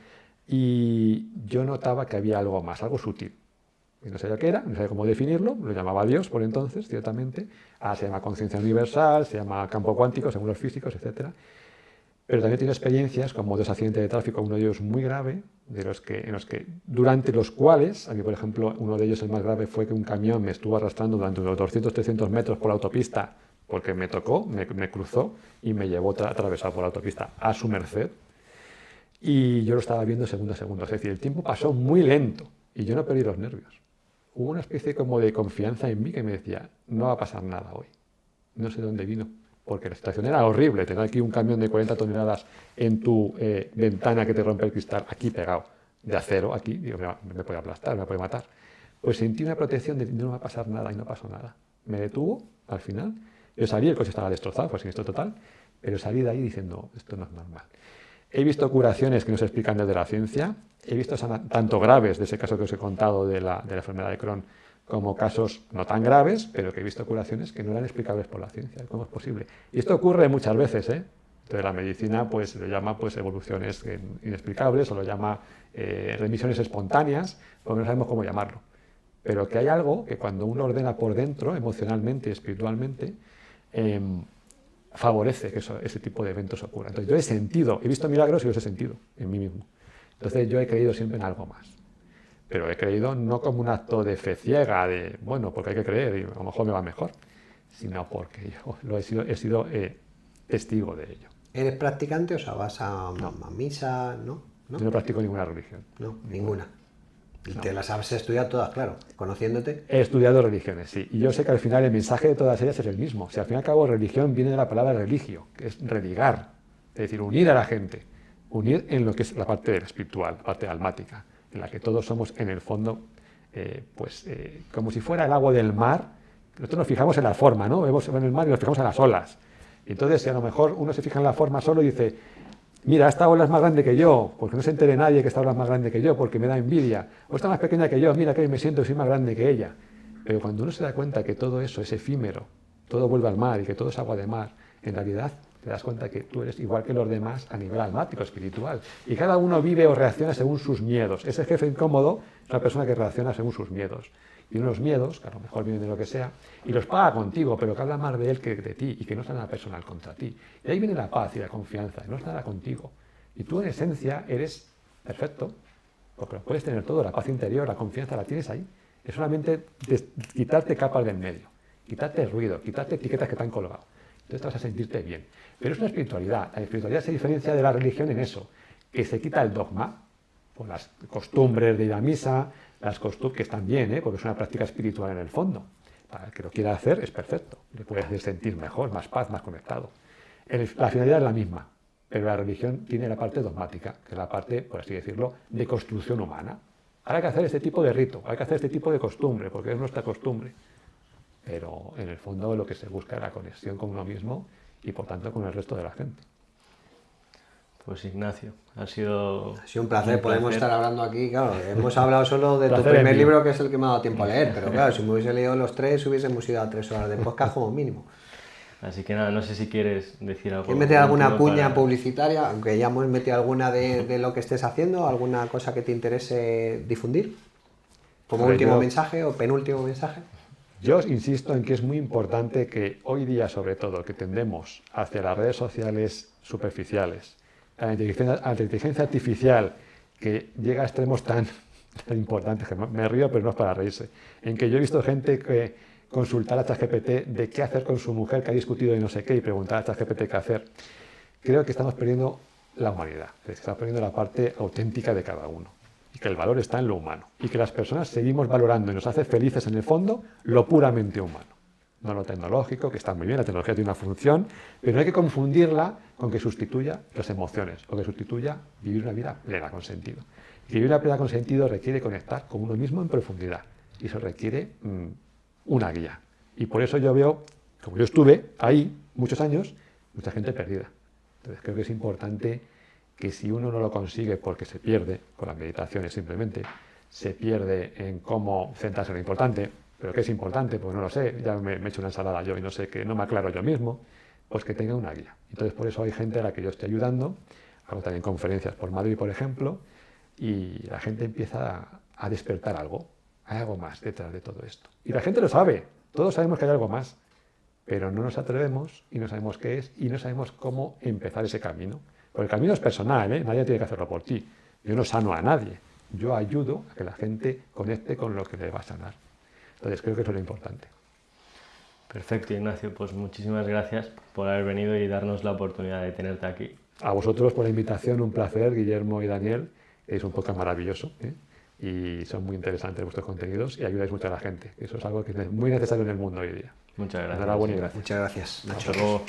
y yo notaba que había algo más, algo sutil. Y no sabía qué era, no sabía cómo definirlo, lo llamaba Dios por entonces, ciertamente. Ahora se llama conciencia universal, se llama campo cuántico, según los físicos, etc. Pero también he tenido experiencias como dos accidentes de tráfico, uno de ellos muy grave, durante los cuales, a mí por ejemplo, uno de ellos el más grave fue que un camión me estuvo arrastrando durante unos 200-300 metros por la autopista porque me tocó, me cruzó y me llevó atravesado por la autopista a su merced. Y yo lo estaba viendo segundo a segundo, es decir, el tiempo pasó muy lento y yo no perdí los nervios. Hubo una especie como de confianza en mí que me decía, no va a pasar nada hoy. No sé de dónde vino, porque la situación era horrible. Tener aquí un camión de 40 toneladas en tu ventana que te rompe el cristal, aquí pegado, de acero, aquí, digo, me puede aplastar, me puede matar. Pues sentí una protección de no va a pasar nada y no pasó nada. Me detuvo, al final. Yo salí, el coche estaba destrozado, fue siniestro total, pero salí de ahí diciendo, esto no es normal. He visto curaciones que no se explican desde la ciencia, he visto tanto graves, de ese caso que os he contado de la enfermedad de Crohn, como casos no tan graves, pero que he visto curaciones que no eran explicables por la ciencia. ¿Cómo es posible? Y esto ocurre muchas veces, ¿eh? Entonces la medicina pues, lo llama pues, evoluciones inexplicables o lo llama remisiones espontáneas, porque no sabemos cómo llamarlo. Pero que hay algo que cuando uno ordena por dentro, emocionalmente y espiritualmente, favorece que ese tipo de eventos ocurran. Entonces yo he visto milagros y los he sentido en mí mismo. Entonces yo he creído siempre en algo más. Pero he creído no como un acto de fe ciega, de, bueno, porque hay que creer y a lo mejor me va mejor, sino porque yo he sido testigo de ello. ¿Eres practicante? O sea, vas a misa, ¿no? Yo no practico ninguna religión. No, ninguna. Y te las has estudiado todas, claro, conociéndote. He estudiado religiones, sí. Y yo sé que al final el mensaje de todas ellas es el mismo. O sea, al fin y al cabo, religión viene de la palabra religio, que es religar. Es decir, unir a la gente. Unir en lo que es la parte espiritual, la parte almática, en la que todos somos, en el fondo, como si fuera el agua del mar. Nosotros nos fijamos en la forma, ¿no? Vemos en el mar y nos fijamos en las olas. Y entonces, si a lo mejor uno se fija en la forma solo y dice, mira, esta ola es más grande que yo, porque no se entere nadie que esta ola es más grande que yo, porque me da envidia. O esta más pequeña que yo, mira que me siento y soy más grande que ella. Pero cuando uno se da cuenta que todo eso es efímero, todo vuelve al mar y que todo es agua de mar, en realidad te das cuenta que tú eres igual que los demás a nivel almático, espiritual. Y cada uno vive o reacciona según sus miedos. Ese jefe incómodo es una persona que reacciona según sus miedos. Y unos miedos, que a lo mejor vienen de lo que sea, y los paga contigo, pero que habla más de él que de ti, y que no es nada personal contra ti. Y ahí viene la paz y la confianza, y no es nada contigo. Y tú en esencia eres perfecto, porque lo puedes tener todo, la paz interior, la confianza la tienes ahí. Es solamente quitarte capas del medio, quitarte el ruido, quitarte etiquetas que te han colgado. Entonces te vas a sentirte bien. Pero es una espiritualidad. La espiritualidad se diferencia de la religión en eso, que se quita el dogma, por las costumbres de ir a misa, las costumbres que están bien, porque es una práctica espiritual en el fondo. Para el que lo quiera hacer es perfecto, le puede hacer sentir mejor, más paz, más conectado. La finalidad es la misma, pero la religión tiene la parte dogmática, que es la parte, por así decirlo, de construcción humana. Ahora hay que hacer este tipo de rito, hay que hacer este tipo de costumbre, porque es nuestra costumbre. Pero en el fondo lo que se busca es la conexión con uno mismo y por tanto con el resto de la gente. Pues Ignacio, ha sido un placer. Podemos estar hablando aquí, claro, hemos hablado solo de tu Placer primer mío. libro, que es el que me ha dado tiempo a leer, pero claro, si me hubiese leído los tres, hubiésemos ido a 3 horas de podcast como mínimo. Así que nada, no sé si quieres decir algo. ¿Quieres meter alguna último cuña para- publicitaria? Aunque ya hemos metido alguna de lo que estés haciendo, alguna cosa que te interese difundir, como A ver, último yo- mensaje o penúltimo mensaje. Yo os insisto en que es muy importante que hoy día, sobre todo, que tendemos hacia las redes sociales superficiales, a la inteligencia artificial, que llega a extremos tan importantes, que me río, pero no es para reírse, en que yo he visto gente que consultar a ChatGPT de qué hacer con su mujer que ha discutido y no sé qué, y preguntar a ChatGPT qué hacer. Creo que estamos perdiendo la humanidad, que estamos perdiendo la parte auténtica de cada uno. Y que el valor está en lo humano. Y que las personas seguimos valorando y nos hace felices en el fondo lo puramente humano. No lo tecnológico, que está muy bien, la tecnología tiene una función, pero no hay que confundirla con que sustituya las emociones o que sustituya vivir una vida plena con sentido. Y vivir una plena con sentido requiere conectar con uno mismo en profundidad. Y eso requiere una guía. Y por eso yo veo, como yo estuve ahí muchos años, mucha gente perdida. Entonces creo que es importante que si uno no lo consigue porque se pierde, con las meditaciones simplemente, se pierde en cómo centrarse en lo importante, pero ¿qué es importante? Pues no lo sé, ya me he hecho una ensalada yo y no sé, que no me aclaro yo mismo, pues que tenga una guía. Entonces por eso hay gente a la que yo estoy ayudando, hago también conferencias por Madrid, por ejemplo, y la gente empieza a despertar algo, hay algo más detrás de todo esto. Y la gente lo sabe, todos sabemos que hay algo más, pero no nos atrevemos y no sabemos qué es y no sabemos cómo empezar ese camino. Porque el camino es personal, ¿eh? Nadie tiene que hacerlo por ti. Yo no sano a nadie, yo ayudo a que la gente conecte con lo que le va a sanar. Entonces creo que eso es lo importante. Perfecto, Ignacio, pues muchísimas gracias por haber venido y darnos la oportunidad de tenerte aquí. A vosotros por la invitación, un placer, Guillermo y Daniel. Es un podcast maravilloso, ¿eh? Y son muy interesantes vuestros contenidos y ayudáis mucho a la gente. Eso es algo que es muy necesario en el mundo hoy día. Muchas gracias. Enhorabuena y gracias. Muchas gracias, Nacho. Hasta luego.